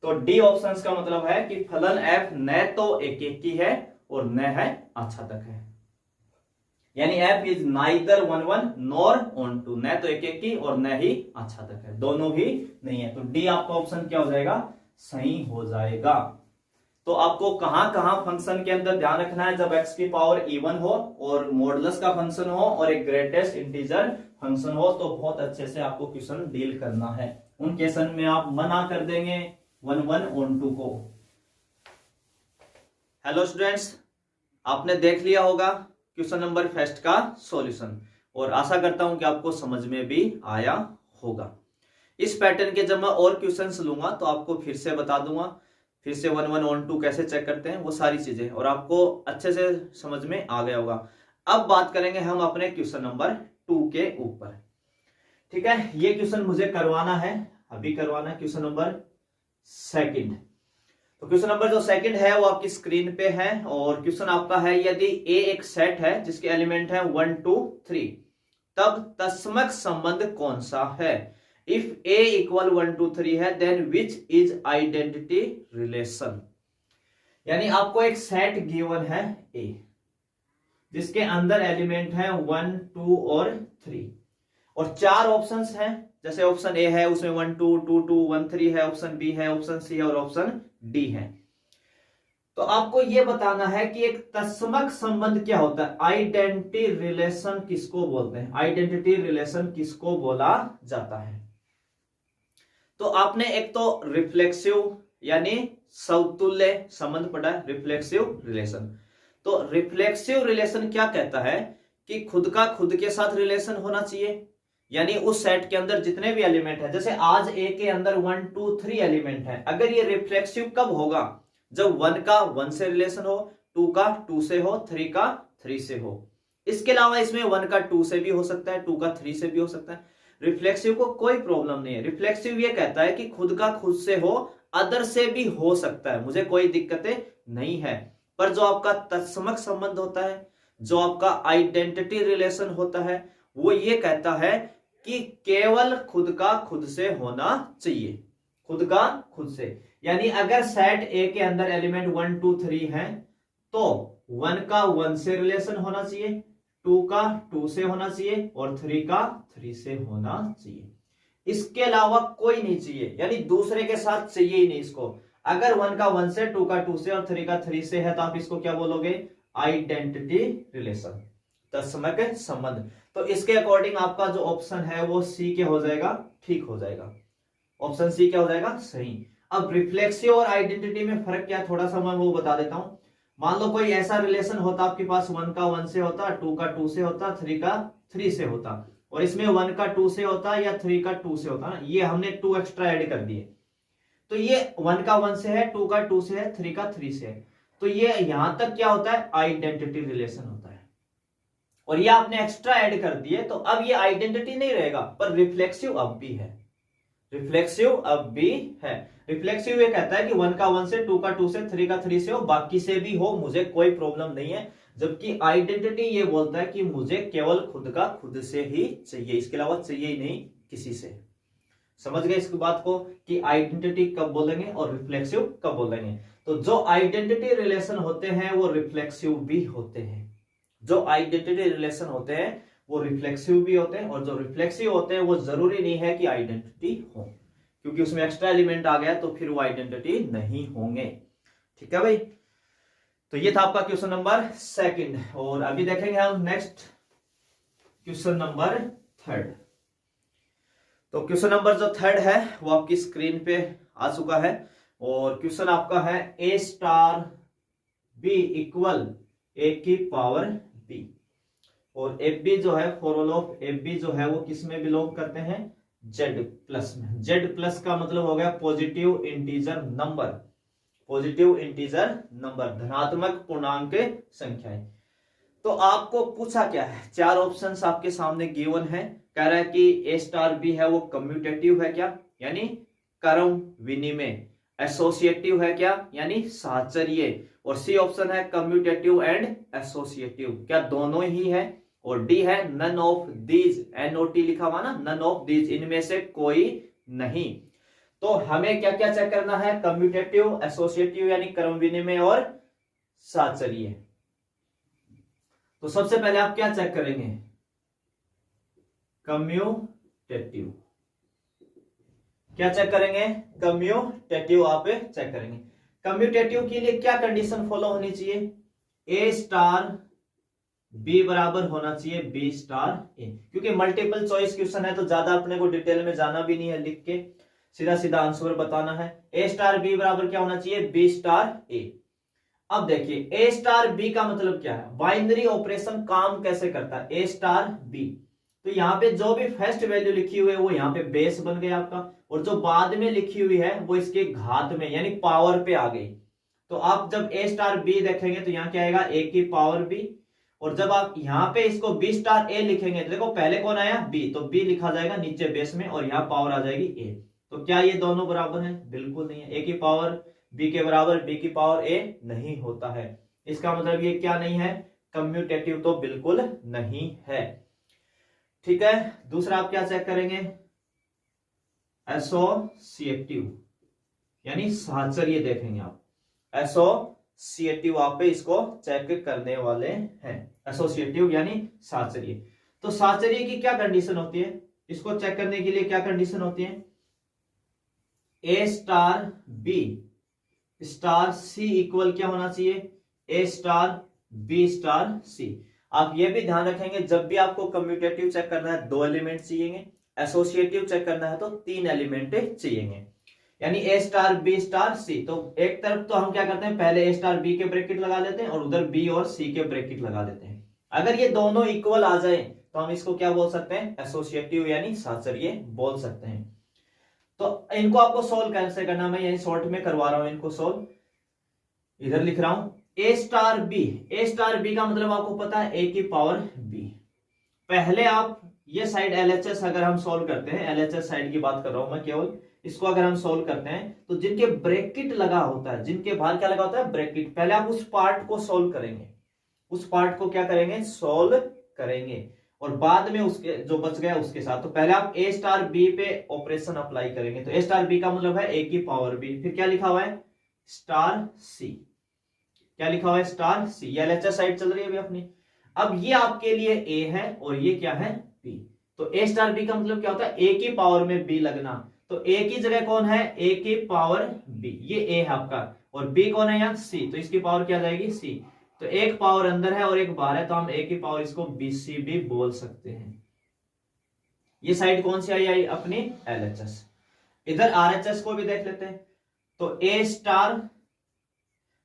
तो डी ऑप्शन का मतलब है कि फलन एफ न तो एक एक की है और न है आच्छादक है, यानी f is neither 1 nor onto, न तो एक एक की और न ही आच्छादक है, दोनों भी नहीं है। तो डी आपका ऑप्शन क्या हो जाएगा, सही हो जाएगा। तो आपको कहां कहां फंक्शन के अंदर ध्यान रखना है, जब x की पावर इवन हो और मॉडुलस का फंक्शन हो और एक ग्रेटेस्ट इंटीजर फंक्शन हो, तो बहुत अच्छे से आपको क्वेश्चन डील करना है। उन क्वेश्चन में आप मना कर देंगे 1 ऑन टू को। हेलो स्टूडेंट्स, आपने देख लिया होगा क्वेश्चन नंबर फर्स्ट का सॉल्यूशन, और आशा करता हूं कि आपको समझ में भी आया होगा। इस पैटर्न के जब मैं और क्वेश्चंस लूंगा तो आपको फिर से बता दूंगा, फिर से 1 ऑन टू कैसे चेक करते हैं वो सारी चीजें, और आपको अच्छे से समझ में आ गया होगा। अब बात करेंगे हम अपने क्वेश्चन नंबर 2 के ऊपर। ठीक है, ये क्वेश्चन मुझे करवाना है, अभी करवाना है, क्वेश्चन नंबर 2। तो क्वेश्चन नंबर जो 2 है वो आपकी स्क्रीन पे है, और क्वेश्चन आपका है, यदि ए एक सेट है जिसके एलिमेंट है 1 2 3, तब तत्समक संबंध कौन सा है। इफ ए इक्वल 1 2 3 है, then which is identity relation. यानी आपको एक सेट गिवन है ए जिसके अंदर एलिमेंट है 1 2 और 3, और 4 ऑप्शंस हैं, जैसे ऑप्शन ए है उसमें 1 2 2 2 1 3 है, ऑप्शन बी है, ऑप्शन सी है और ऑप्शन डी है। तो आपको यह बताना है कि एक तत्समक संबंध क्या होता है, आइडेंटिटी रिलेशन किसको बोलते हैं, आइडेंटिटी रिलेशन किसको बोला जाता है। तो आपने एक तो रिफ्लेक्सिव यानी समतुल्य संबंध पढ़ा है, रिफ्लेक्सिव रिलेशन। तो रिफ्लेक्सिव रिलेशन क्या कहता है कि खुद का खुद के साथ रिलेशन होना चाहिए, यानी उस सेट के अंदर जितने भी एलिमेंट है, जैसे आज ए के अंदर 1 2 3 एलिमेंट है, अगर ये रिफ्लेक्सिव कब होगा, जब 1 का 1 से रिलेशन हो, 2 का 2 से हो, 3 का 3 से हो। इसके अलावा इसमें 1 का 2 से भी हो सकता है, 2 का 3 से भी हो सकता है। रिफ्लेक्सिव को कोई प्रॉब्लम नहीं है। रिफ्लेक्सिव ये कहता है कि खुद का खुद से हो, अदर से भी हो सकता है, मुझे कोई दिक्कतें नहीं है। पर जो आपका तत्समक संबंध होता है, जो आपका आइडेंटिटी रिलेशन होता है, वो ये कहता है कि केवल खुद का खुद से होना चाहिए, खुद का खुद से। यानी अगर सेट ए के अंदर एलिमेंट 1 2 3 है, तो 1 का 1 से रिलेशन होना चाहिए, 2 का 2 से होना चाहिए और 3 का 3 से होना चाहिए। इसके अलावा कोई नहीं चाहिए, यानी दूसरे के साथ चाहिए ही नहीं इसको। अगर 1 का 1 से, 2 का 2 से और 3 का 3 से है, तो आप इसको क्या बोलोगे, आइडेंटिटी रिलेशन, तत्समक संबंध। तो इसके अकॉर्डिंग आपका जो ऑप्शन है वो सी के हो जाएगा, ठीक हो जाएगा। ऑप्शन सी क्या हो जाएगा, सही। अब रिफ्लेक्सिव और आइडेंटिटी में फर्क क्या है, थोड़ा सा मैं वो बता देता हूं। मान लो कोई ऐसा रिलेशन होता आपके पास, 1 का 1 से होता, 2 का 2 से होता, 3 का 3 से होता, और इसमें 1 का 2 से होता या 3 का 2 से होता ना, ये हमने 2 एक्स्ट्रा ऐड कर दिए। तो ये 1 का 1 से है, 2 का 2 से है, 3 का 3 से है, तो ये यहां तक क्या होता है, आइडेंटिटी रिलेशन होता है। और ये आपने एक्स्ट्रा ऐड कर दिए, तो अब ये आइडेंटिटी नहीं रहेगा, पर रिफ्लेक्सिव अब भी है, रिफ्लेक्सिव अब भी है। रिफ्लेक्सिव ये कहता है कि 1 का 1 से, 2 का 2 से, 3 का 3 से हो, बाकी से भी हो, मुझे कोई प्रॉब्लम नहीं है। जबकि आइडेंटिटी ये बोलता है कि मुझे केवल खुद का खुद से ही चाहिए, इसके अलावा चाहिए ही नहीं किसी से। समझ गए इसकी बात को कि आइडेंटिटी कब बोलेंगे और रिफ्लेक्सिव कब बोलेंगे। तो जो आइडेंटिटी रिलेशन होते हैं वो रिफ्लेक्सिव भी होते हैं, जो आइडेंटिटी रिलेशन होते हैं वो रिफ्लेक्सिव भी होते हैं, और जो रिफ्लेक्सिव होते हैं वो जरूरी नहीं है कि आइडेंटिटी हो, क्योंकि उसमें एक्स्ट्रा एलिमेंट आ गया तो फिर वो आइडेंटिटी नहीं होंगे। ठीक है भाई, तो ये था आपका क्वेश्चन नंबर सेकंड। और अभी देखेंगे हम नेक्स्ट क्वेश्चन नंबर थर्ड। तो क्वेश्चन नंबर जो थर्ड है वो आपकी स्क्रीन पे आ चुका है, और क्वेश्चन आपका है a star b equal a की पावर b। और एफ बी जो है, फॉर्मूला ऑफ एफ बी जो है वो किस में बिलोंग करते हैं, जेड प्लस में। जेड प्लस का मतलब हो गया positive integer number, positive integer number, धनात्मक पूर्णांक संख्याएं। तो आपको पूछा क्या है, चार ऑप्शंस आपके सामने गिवन है। कह रहा है कि ए स्टार बी है वो कम्यूटेटिव है क्या, यानी क्रम विनिमय। एसोसिएटिव है क्या, यानी साहचर्य। और सी ऑप्शन है कम्यूटेटिव एंड एसोसिएटिव, क्या दोनों ही है। और डी है नन ऑफ दीज, एनओटी लिखा हुआ ना, नन ऑफ दीज, इनमें से कोई नहीं। तो हमें क्या क्या चेक करना है, कम्यूटेटिव, एसोसिएटिव यानी क्रम विनिमय और साहचर्य। तो सबसे पहले आप क्या चेक करेंगे, कम्यूटेटिव। क्या चेक करेंगे, कम्यूटेटिव आप चेक करेंगे। कम्यूटेटिव के लिए क्या कंडीशन फॉलो होनी चाहिए, ए स्टार बी बराबर होना चाहिए बी स्टार ए, क्योंकि मल्टीपल चॉइस क्वेश्चन है तो ज्यादा अपने को डिटेल में जाना भी नहीं है, लिख के सीधा सीधा आंसर बताना है। ए स्टार बी बराबर क्या होना चाहिए, बी स्टार ए। अब देखिए ए स्टार बी का मतलब क्या है, बाइनरी ऑपरेशन काम कैसे करता है, ए स्टार बी। तो यहाँ पे जो भी फर्स्ट वैल्यू लिखी हुई है वो यहाँ पे बेस बन गया आपका, और जो बाद में लिखी हुई है वो इसके घात में यानी पावर पे आ गई। तो आप जब ए स्टार बी देखेंगे तो यहाँ क्या आएगा, ए की पावर बी। और जब आप यहाँ पे इसको बी स्टार ए लिखेंगे तो देखो पहले कौन आया, बी, तो बी लिखा जाएगा नीचे बेस में, और यहाँ पावर आ जाएगी ए। तो क्या ये दोनों बराबर है, बिल्कुल नहीं है। ए की पावर बी के बराबर बी की पावर ए नहीं होता है, इसका मतलब ये क्या नहीं है, कम्यूटेटिव तो बिल्कुल नहीं है। ठीक है, दूसरा आप क्या चेक करेंगे, एसोसिएटिव यानी साहचर्य देखेंगे आप। एसोसिएटिव आप इसको चेक करने वाले हैं, एसोसिएटिव यानी साहचर्य। तो साहचर्य की क्या कंडीशन होती है, इसको चेक करने के लिए क्या कंडीशन होती है, ए star B star c equal क्या होना चाहिए, ए स्टार बी स्टार सी। आप ये भी ध्यान रखेंगे जब भी आपको कम्यूटेटिव चेक करना है 2 एलिमेंट चाहिए, एसोसिएटिव चेक करना है तो 3 एलिमेंट चाहिए, यानी ए स्टार बी स्टार सी। तो एक तरफ तो हम क्या करते हैं, पहले ए स्टार बी के ब्रैकेट लगा लेते हैं और उधर बी और सी के ब्रैकेट लगा देते हैं। अगर ये दोनों इक्वल आ जाए तो हम इसको क्या बोल सकते हैं, एसोसिएटिव यानी साहचर्य बोल सकते हैं। तो इनको आपको सोल्व कैसे करना, मैं यही शॉर्ट में करवा रहा हूं इनको सोल्व, इधर लिख रहा हूं ए स्टार बी। ए स्टार बी का मतलब आपको पता है ए की पावर बी। पहले आप ये साइड एलएचएस अगर हम सोल्व करते हैं, एलएचएस साइड की बात कर रहा हूं मैं केवल, इसको अगर हम सोल्व करते हैं तो जिनके ब्रैकेट लगा होता है, जिनके बाहर क्या लगा होता है, ब्रैकेट, पहले आप उस पार्ट को सोल्व करेंगे, उस पार्ट को क्या करेंगे, सोल्व करेंगे, और बाद में उसके जो बच गया उसके साथ। तो पहले आप ए स्टार बी पे ऑपरेशन अप्लाई करेंगे, तो ए स्टार बी का मतलब है ए की पावर बी, फिर क्या लिखा हुआ है, स्टार सी। क्या लिखा हुआ है, स्टार सी। ये एलएचएस साइड चल रही है अभी अपनी। अब ये आपके लिए ए है और ये क्या है, बी। तो ए स्टार बी का मतलब क्या होता है, ए की पावर में बी लगना। तो ए की जगह कौन है, ए की पावर बी, ये ए है आपका, और बी कौन है यहाँ, सी, तो इसकी पावर क्या जाएगी, सी। तो एक पावर अंदर है और एक बाहर है, तो हम ए की पावर इसको बीसी भी बोल सकते हैं। ये साइड कौन सी आई अपनी, एलएचएस। इधर आरएचएस को भी देख लेते हैं। तो ए स्टार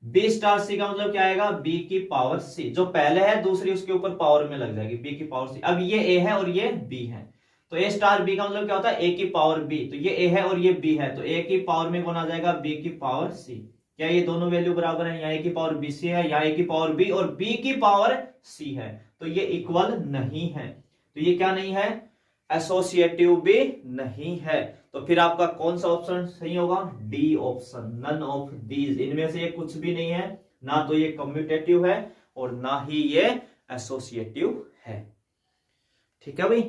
बी स्टार सी का मतलब क्या आएगा, बी की पावर सी, जो पहले है दूसरी उसके ऊपर पावर में लग जाएगी, बी की पावर सी। अब ये ए है और ये बी है, तो ए स्टार बी का मतलब क्या होता है, ए की पावर बी। तो ये ए है और ये बी है, तो ए की पावर में कौन आ जाएगा, बी की पावर सी। क्या ये दोनों वैल्यू बराबर है, यहाँ ए की पावर बी सी है, यहाँ ए की पावर बी और बी की पावर सी है, तो ये इक्वल नहीं है। तो ये क्या नहीं है, एसोसिएटिव भी नहीं है। तो फिर आपका कौन सा ऑप्शन सही होगा, D option, none of these, इनमें से ये कुछ भी नहीं है, ना तो ये कम्यूटेटिव है और ना ही ये एसोसिएटिव है। ठीक है भाई,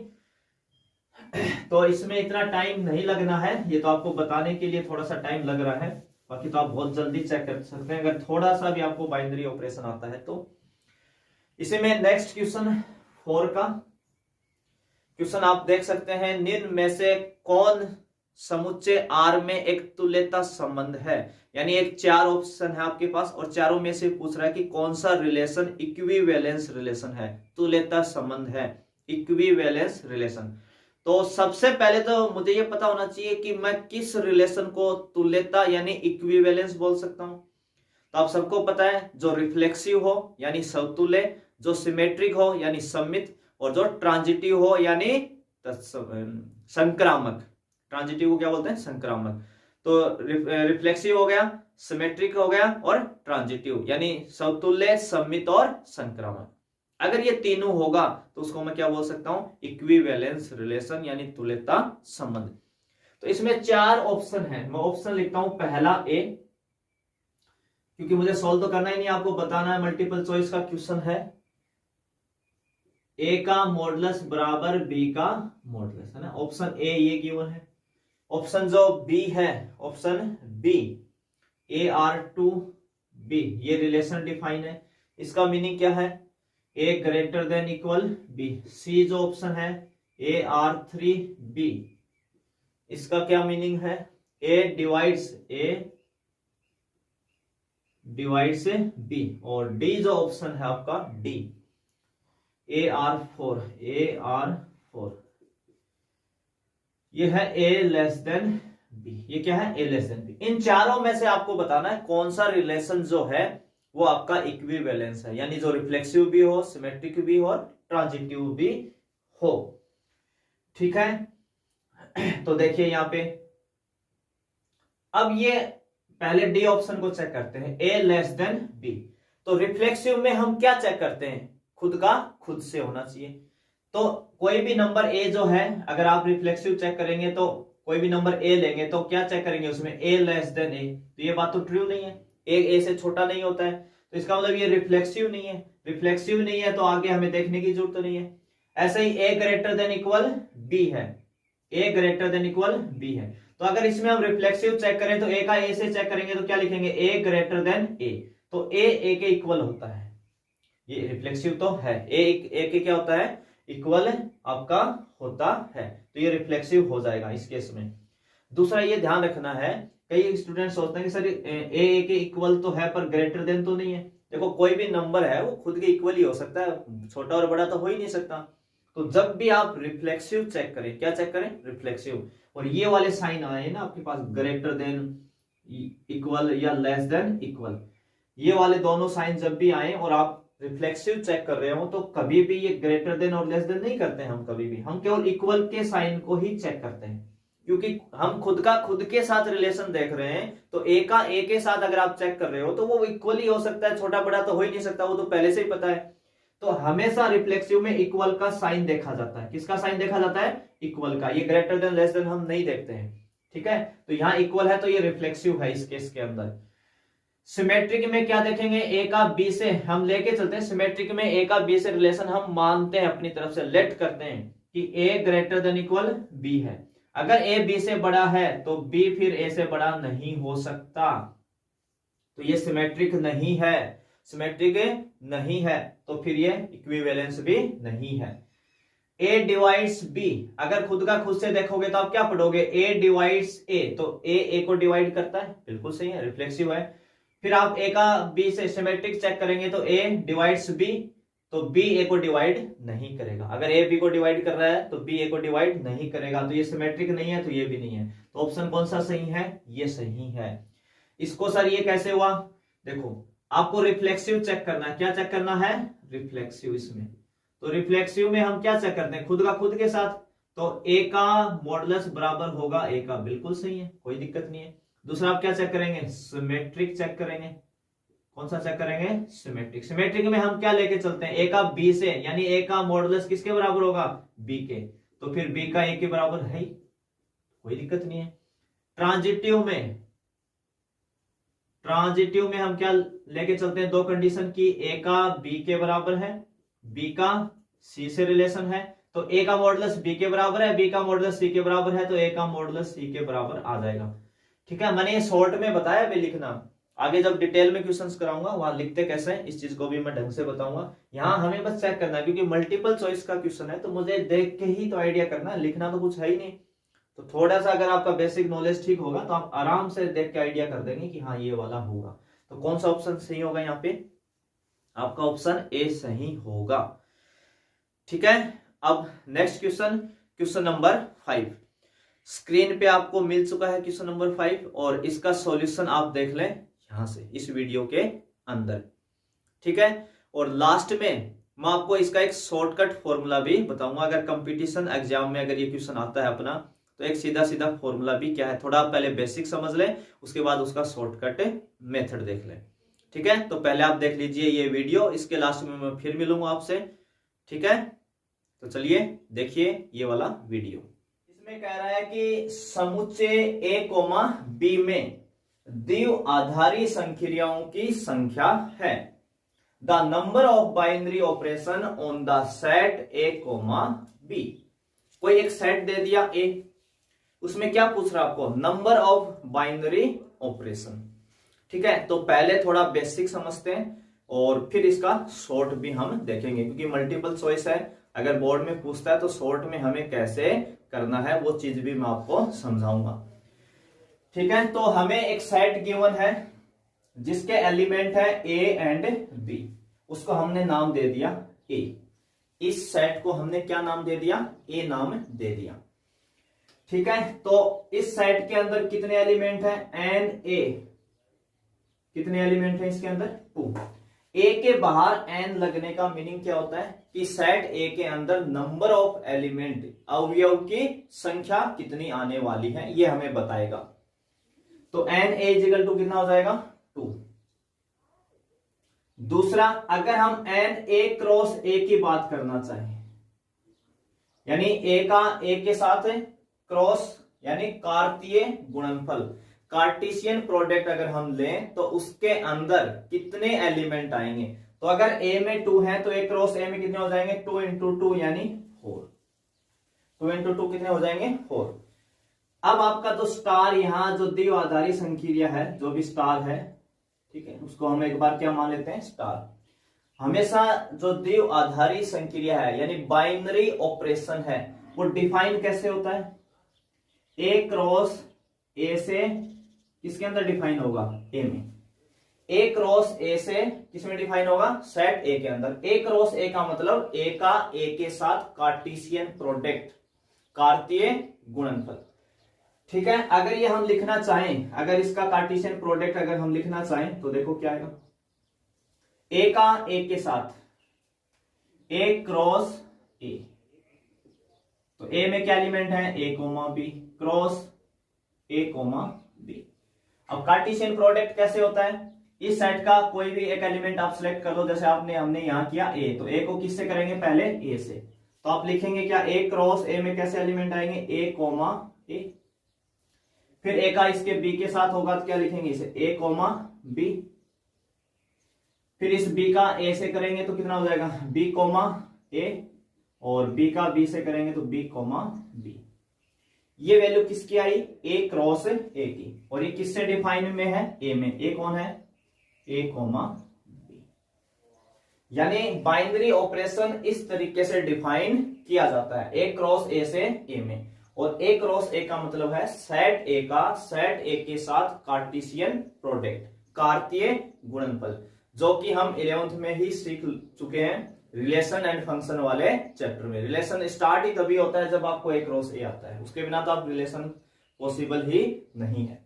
तो इसमें इतना टाइम नहीं लगना है, ये तो आपको बताने के लिए थोड़ा सा टाइम लग रहा है, बाकी तो आप बहुत जल्दी चेक कर सकते हैं अगर थोड़ा सा भी आपको बाइनरी ऑपरेशन आता है तो। इसी में नेक्स्ट क्वेश्चन 4 का क्वेश्चन आप देख सकते हैं, निम्न में से कौन समुच्चय R में एक तुल्यता संबंध है। यानी एक 4 ऑप्शन है आपके पास और चारों में से पूछ रहा है कि कौन सा रिलेशन इक्विवेलेंस रिलेशन है, तुल्यता संबंध है, इक्विवेलेंस रिलेशन। तो सबसे पहले तो मुझे ये पता होना चाहिए कि मैं किस रिलेशन को तुल्यता यानी इक्विवेलेंस बोल सकता हूं। तो आप सबको पता है, जो रिफ्लेक्सिव हो यानी समतुल्य, जो सिमेट्रिक हो यानी सममित, और जो ट्रांजिटिव हो यानी संक्रामक। ट्रांजिटिव को क्या बोलते हैं, संक्रामक। तो रिफ्लेक्सिव हो गया, सिमेट्रिक हो गया और ट्रांजिटिव यानी समतुल्य, सममित और संक्रामक। अगर ये तीनों होगा तो उसको मैं क्या बोल सकता हूं, इक्विवेलेंस रिलेशन यानी तुल्यता संबंध। तो इसमें 4 ऑप्शन है, मैं ऑप्शन लिखता हूं पहला ए, क्योंकि मुझे सॉल्व तो करना ही नहीं, आपको बताना है, मल्टीपल चॉइस का क्वेश्चन है। ए का मॉडुलस बराबर बी का मॉडुलस, है ना। ऑप्शन ए ये गिवन है। ऑप्शन जो बी है, ऑप्शन बी AR2B, ये रिलेशन डिफाइन है। इसका मीनिंग क्या है, ए ग्रेटर देन इक्वल बी। सी जो ऑप्शन है AR3B, इसका क्या मीनिंग है, ए डिवाइड्स बी। और डी जो ऑप्शन है आपका डी AR4, ये है ए लेस देन बी। ये क्या है, ए लेस देन बी। इन चारों में से आपको बताना है कौन सा रिलेशन जो है वो आपका इक्विवेलेंस है, यानी जो रिफ्लेक्सिव भी हो, सिमेट्रिक भी हो और ट्रांजिटिव भी हो। ठीक है, तो देखिए यहां पे अब ये पहले डी ऑप्शन को चेक करते हैं, ए लेस देन बी। तो रिफ्लेक्सिव में हम क्या चेक करते हैं, खुद का खुद से होना चाहिए। तो कोई भी नंबर ए जो है, अगर आप रिफ्लेक्सिव चेक करेंगे तो कोई भी नंबर ए लेंगे तो क्या चेक करेंगे उसमें, ए लेस देन ए। तो ये बात तो ट्रू नहीं है, ए से छोटा नहीं होता है, तो इसका मतलब ये रिफ्लेक्सिव नहीं है। रिफ्लेक्सिव नहीं है तो आगे हमें देखने की जरूरत नहीं है। ऐसे ही ए ग्रेटर देन इक्वल बी है, ए ग्रेटर देन इक्वल बी है। तो अगर इसमें हम रिफ्लेक्सिव चेक करें तो ए का ए से चेक करेंगे तो क्या लिखेंगे, ए ग्रेटर देन ए। तो ए के इक्वल होता है, ये रिफ्लेक्सिव तो है, ए के क्या होता है, इक्वल आपका होता है। तो ये रिफ्लेक्सिव हो जाएगा इस केस में। दूसरा ये ध्यान रखना है, कई स्टूडेंट सोचते हैं कि सर ए के इक्वल तो है पर ग्रेटर देन तो नहीं है। देखो कोई भी नंबर है वो खुद के इक्वल ही हो सकता है, छोटा और बड़ा तो हो ही नहीं सकता। तो जब भी आप रिफ्लेक्सिव चेक करें, क्या चेक करें, रिफ्लेक्सिव, और ये वाले साइन आए ना आपके पास, ग्रेटर देन, इक्वल या लेस देन इक्वल, ये वाले दोनों साइन जब भी आए और आप रिफ्लेक्सिव चेक कर रहे हो तो कभी भी ये ग्रेटर देन और लेस देन नहीं करते हैं हम कभी भी, हम केवल इक्वल के साइन को ही चेक करते हैं, क्योंकि हम खुद के साथ रिलेशन देख रहे हैं। तो ए का ए के साथ अगर आप चेक कर रहे हो तो वो इक्वल ही हो सकता है, छोटा बड़ा तो हो ही नहीं सकता, वो तो पहले से ही पता है। तो हमेशा रिफ्लेक्सिव में इक्वल का साइन देखा जाता है। किसका साइन देखा जाता है, इक्वल का। ये ग्रेटर देन लेस देन हम नहीं देखते हैं, ठीक है। तो यहाँ इक्वल है तो ये रिफ्लेक्सिव है इस केस के अंदर। सिमेट्रिक में क्या देखेंगे, ए का बी से हम लेके चलते हैं, सिमेट्रिक में ए का बी से रिलेशन हम मानते हैं अपनी तरफ से, लेट करते हैं कि ए ग्रेटर देन इक्वल बी है। अगर ए बी से बड़ा है तो बी फिर ए से बड़ा नहीं हो सकता, तो ये सिमेट्रिक नहीं है, सिमेट्रिक नहीं है, तो फिर ये इक्विवेलेंस भी नहीं है। ए डिवाइड्स बी, अगर खुद का खुद से देखोगे तो आप क्या पढ़ोगे, ए डिवाइड्स ए, तो ए को डिवाइड करता है, बिल्कुल सही है, रिफ्लेक्सिव है। फिर आप ए का बी से सिमेट्रिक चेक करेंगे तो ए डिवाइड्स बी, तो बी ए को डिवाइड नहीं करेगा। अगर ए बी को डिवाइड कर रहा है तो बी ए को डिवाइड नहीं करेगा, तो ये सिमेट्रिक नहीं है, तो ये भी नहीं है। तो ऑप्शन कौन सा सही है, ये सही है। इसको सर ये कैसे हुआ, देखो आपको रिफ्लेक्सिव चेक करना है, क्या चेक करना है, रिफ्लेक्सिव। इसमें तो रिफ्लेक्सिव में हम क्या चेक करते हैं, खुद का खुद के साथ, तो ए का मॉडुलस बराबर होगा ए का, बिल्कुल सही है, कोई दिक्कत नहीं है। दूसरा आप क्या चेक करेंगे, सिमेट्रिक चेक करेंगे। कौन सा चेक करेंगे, सिमेट्रिक। सिमेट्रिक में हम क्या लेके चलते हैं, ए का बी से, यानी ए का मॉडुलस किसके बराबर होगा, बी के, तो फिर बी का ए के बराबर है, कोई दिक्कत नहीं है। ट्रांजिटिव में हम क्या लेके चलते हैं, दो कंडीशन की, ए का बी के बराबर है, बी का सी से रिलेशन है, तो ए का मॉडुलस बी के बराबर है, बी का मॉडुलस सी के बराबर है, तो ए का मॉडुलस सी के बराबर आ जाएगा, ठीक है। मैंने ये शॉर्ट में बताया अभी लिखना, आगे जब डिटेल में क्वेश्चंस कराऊंगा वहां लिखते कैसे हैं इस चीज को भी मैं ढंग से बताऊंगा। यहाँ हमें बस चेक करना है, क्योंकि मल्टीपल चॉइस का क्वेश्चन है तो मुझे देख के ही तो आइडिया करना है, लिखना तो कुछ है ही नहीं। तो थोड़ा सा अगर आपका बेसिक नॉलेज ठीक होगा तो आप आराम से देख के आइडिया कर देंगे कि हाँ ये वाला होगा। तो कौन सा ऑप्शन सही होगा यहाँ पे? आपका ऑप्शन ए सही होगा। ठीक है, अब next question, question number 5 screen पे आपको मिल चुका है। क्वेश्चन नंबर 5 और इसका सॉल्यूशन आप देख लें यहां से इस वीडियो के अंदर। ठीक है, और लास्ट में मैं आपको इसका एक शॉर्टकट फॉर्मूला भी बताऊंगा। अगर कंपटीशन एग्जाम में अगर ये क्वेश्चन आता है अपना तो एक सीधा सीधा फॉर्मूला भी क्या है, थोड़ा पहले बेसिक समझ लें, उसके बाद उसका शॉर्टकट मेथड देख लें। ठीक है, तो पहले आप देख लीजिए ये वीडियो, इसके लास्ट में मैं फिर मिलूंगा आपसे। ठीक है, तो चलिए देखिए ये वाला वीडियो। इसमें कह रहा है कि समुच्चय ए कोमा बी में द्विआधारी संख्याओं की संख्या है। The number of binary operation on the set A comma B. कोई एक सेट दे दिया ए, उसमें क्या पूछ रहा है आपको? Number of binary operation. ठीक है, तो पहले थोड़ा बेसिक समझते हैं और फिर इसका शॉर्ट भी हम देखेंगे, क्योंकि मल्टीपल चॉइस है। अगर बोर्ड में पूछता है तो शॉर्ट में हमें कैसे करना है वो चीज भी मैं आपको समझाऊंगा। ठीक है, तो हमें एक सेट गिवन है जिसके एलिमेंट है ए एंड बी, उसको हमने नाम दे दिया ए। इस सेट को हमने क्या नाम दे दिया? ए नाम दे दिया। ठीक है, तो इस सेट के अंदर कितने एलिमेंट है? N A. कितने एलिमेंट है इसके अंदर? 2। ए के बाहर एन लगने का मीनिंग क्या होता है कि सेट ए के अंदर नंबर ऑफ एलिमेंट, अवयव की संख्या कितनी आने वाली है ये हमें बताएगा। तो एन ए इक्वल टू कितना हो जाएगा? 2। दूसरा, अगर हम एन ए क्रॉस ए की बात करना चाहें, यानी ए का ए के साथ क्रॉस यानी कार्तीय गुणनफल, कार्टेशियन प्रोडक्ट अगर हम लें तो उसके अंदर कितने एलिमेंट आएंगे? तो अगर ए में 2 है तो ए क्रॉस ए में कितने हो जाएंगे? 2 इंटू 2 यानी 4। 2 इंटू 2 कितने हो जाएंगे? 4। अब आपका जो स्टार यहां जो द्विआधारी संख्या है, जो भी स्टार है, ठीक है, उसको हम एक बार क्या मान लेते हैं? स्टार। हमेशा जो द्विआधारी संख्या है यानी बाइनरी ऑपरेशन है वो डिफाइन कैसे होता है? ए क्रॉस ए से किसके अंदर डिफाइन होगा? ए में। ए क्रॉस ए से किसमें डिफाइन होगा? सेट ए के अंदर। ए क्रॉस ए का मतलब ए का ए के साथ कार्टेशियन प्रोडक्ट, कार्तीय गुणनफल। ठीक है, अगर ये हम लिखना चाहें, अगर इसका कार्टेशियन प्रोडक्ट अगर हम लिखना चाहें तो देखो क्या आएगा? ए का ए के साथ ए क्रॉस ए, तो ए में क्या एलिमेंट है? A comma B, cross A comma B. अब कार्टेशियन प्रोडक्ट कैसे होता है? इस सेट का कोई भी एक एलिमेंट आप सिलेक्ट कर लो, जैसे हमने यहां किया ए, तो ए को किससे करेंगे? पहले ए से। तो आप लिखेंगे क्या? ए क्रॉस ए में कैसे एलिमेंट आएंगे? ए कोमा ए। फिर ए का इसके बी के साथ होगा तो क्या लिखेंगे? इसे ए कोमा बी। फिर इस बी का ए से करेंगे तो कितना हो जाएगा? बी कोमा ए, और बी का बी से करेंगे तो बी कोमा बी। ये वैल्यू किसकी आई? ए क्रॉस ए की। और ये किससे डिफाइन में है? ए में। ए कौन है? A comma B. यानी बाइनरी ऑपरेशन इस तरीके से डिफाइन किया जाता है, ए क्रॉस ए से ए में। और ए क्रॉस ए का मतलब है सेट ए का सेट ए के साथ कार्टेशियन प्रोडक्ट, कार्तीय गुणनफल, जो कि हम 11th में ही सीख चुके हैं रिलेशन एंड फंक्शन वाले चैप्टर में। रिलेशन स्टार्ट ही तभी होता है जब आपको ए क्रॉस ए आता है, उसके बिना तो आप रिलेशन पॉसिबल ही नहीं है।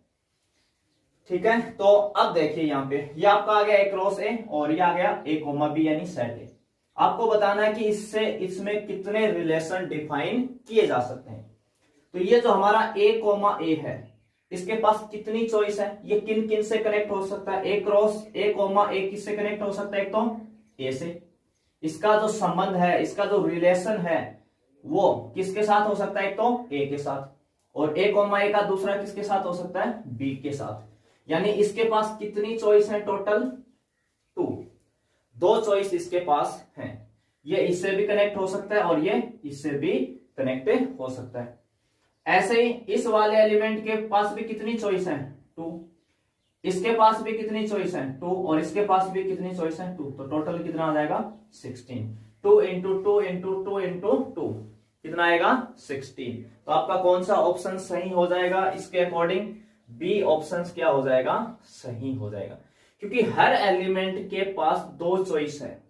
ठीक है, तो अब देखिए यहाँ पे ये आपका आ गया ए क्रॉस ए और ये आ गया ए कोमा बी यानी सेट ए। आपको बताना है कि इससे इसमें कितने रिलेशन डिफाइन किए जा सकते हैं। तो ये जो हमारा ए कोमा ए है इसके पास कितनी चॉइस है? ये किन किन से कनेक्ट हो सकता है? ए क्रॉस ए कोमा ए किससे कनेक्ट हो सकता है? एक तो ए से, इसका जो संबंध है, इसका जो रिलेशन है वो किसके साथ हो सकता है? एक तो ए के साथ, और ए कोमा ए का दूसरा किसके साथ हो सकता है? बी के साथ। यानी इसके पास कितनी चॉइस है? टोटल 2। 2 चॉइस इसके पास है। ये इससे भी कनेक्ट हो सकता है और ये इससे भी कनेक्ट हो सकता है। ऐसे ही इस वाले एलिमेंट के पास भी कितनी चॉइस है? 2। इसके पास भी कितनी चॉइस है 2 और इसके पास भी कितनी चॉइस है 2, तो टोटल कितना आ जाएगा 16। 2 इंटू 2 इंटू 2 इंटू 2 कितना आएगा 16। तो आपका कौन सा ऑप्शन सही हो जाएगा इसके अकॉर्डिंग, बी ऑप्शन क्या हो जाएगा सही हो जाएगा, क्योंकि हर एलिमेंट के पास 2 चॉइस है।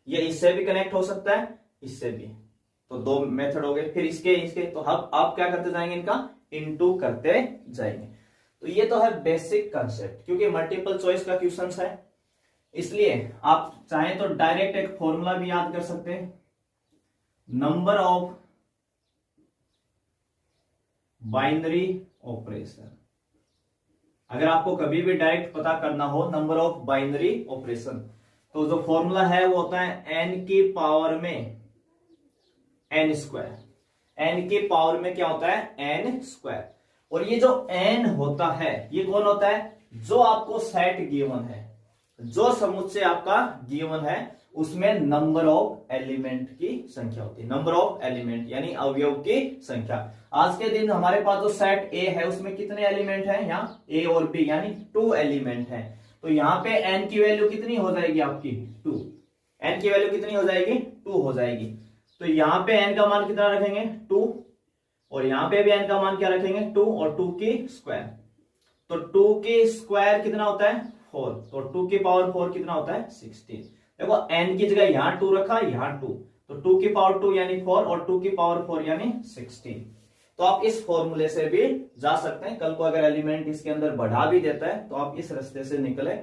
ये इससे भी कनेक्ट हो सकता है, इससे भी, तो 2 मेथड हो गए। फिर इसके तो आप क्या करते जाएंगे, इनका इनटू करते जाएंगे। तो ये तो है बेसिक कंसेप्ट, क्योंकि मल्टीपल चॉइस का क्वेश्चन है, इसलिए आप चाहें तो डायरेक्ट एक फॉर्मूला भी याद कर सकते हैं, नंबर ऑफ बाइनरी ऑपरेशन। अगर आपको कभी भी डायरेक्ट पता करना हो नंबर ऑफ बाइनरी ऑपरेशन, तो जो फॉर्मूला है वो होता है n की पावर में n स्क्वायर। n की पावर में क्या होता है n स्क्वायर। और ये जो n होता है ये कौन होता है, जो आपको सेट गिवन है, जो समुच्चय आपका गिवन है उसमें नंबर ऑफ एलिमेंट की संख्या होती है। नंबर ऑफ एलिमेंट यानी अवयव की संख्या। आज के दिन हमारे पास जो सेट ए है उसमें कितने एलिमेंट हैं, यहाँ ए और बी यानी 2 एलिमेंट हैं। तो यहाँ पे n की वैल्यू कितनी हो जाएगी आपकी 2, n की वैल्यू कितनी हो जाएगी 2 हो जाएगी। तो यहाँ पे n का मान कितना रखेंगे 2, और यहाँ पे भी n का मान क्या रखेंगे 2 और 2 की स्क्वायर। तो 2 की स्क्वायर कितना होता है 4, तो 2 की पावर 4 कितना होता है 16। देखो n की जगह यहाँ 2 रखा, यहाँ 2, तो 2 की पावर 2 यानी 4 और 2 की पावर 4 यानी 16। तो आप इस फॉर्मूले से भी जा सकते हैं। कल को अगर एलिमेंट इसके अंदर बढ़ा भी देता है तो आप इस रास्ते से निकले,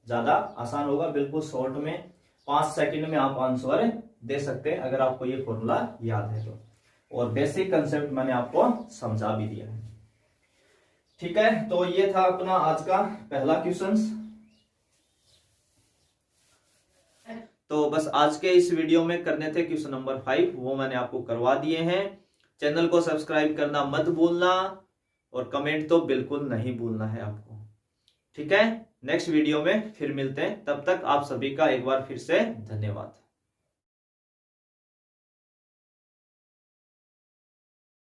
ज्यादा आसान होगा। बिल्कुल शॉर्ट में 5 सेकंड में आप आंसर दे सकते हैं अगर आपको ये फॉर्मूला याद है तो। और बेसिक कंसेप्ट मैंने आपको समझा भी दिया है। ठीक है, तो ये था अपना आज का पहला क्वेश्चन। तो बस आज के इस वीडियो में करने थे क्वेश्चन नंबर 5, वो मैंने आपको करवा दिए हैं। चैनल को सब्सक्राइब करना मत भूलना और कमेंट तो बिल्कुल नहीं भूलना है आपको। ठीक है, नेक्स्ट वीडियो में फिर मिलते हैं, तब तक आप सभी का एक बार फिर से धन्यवाद।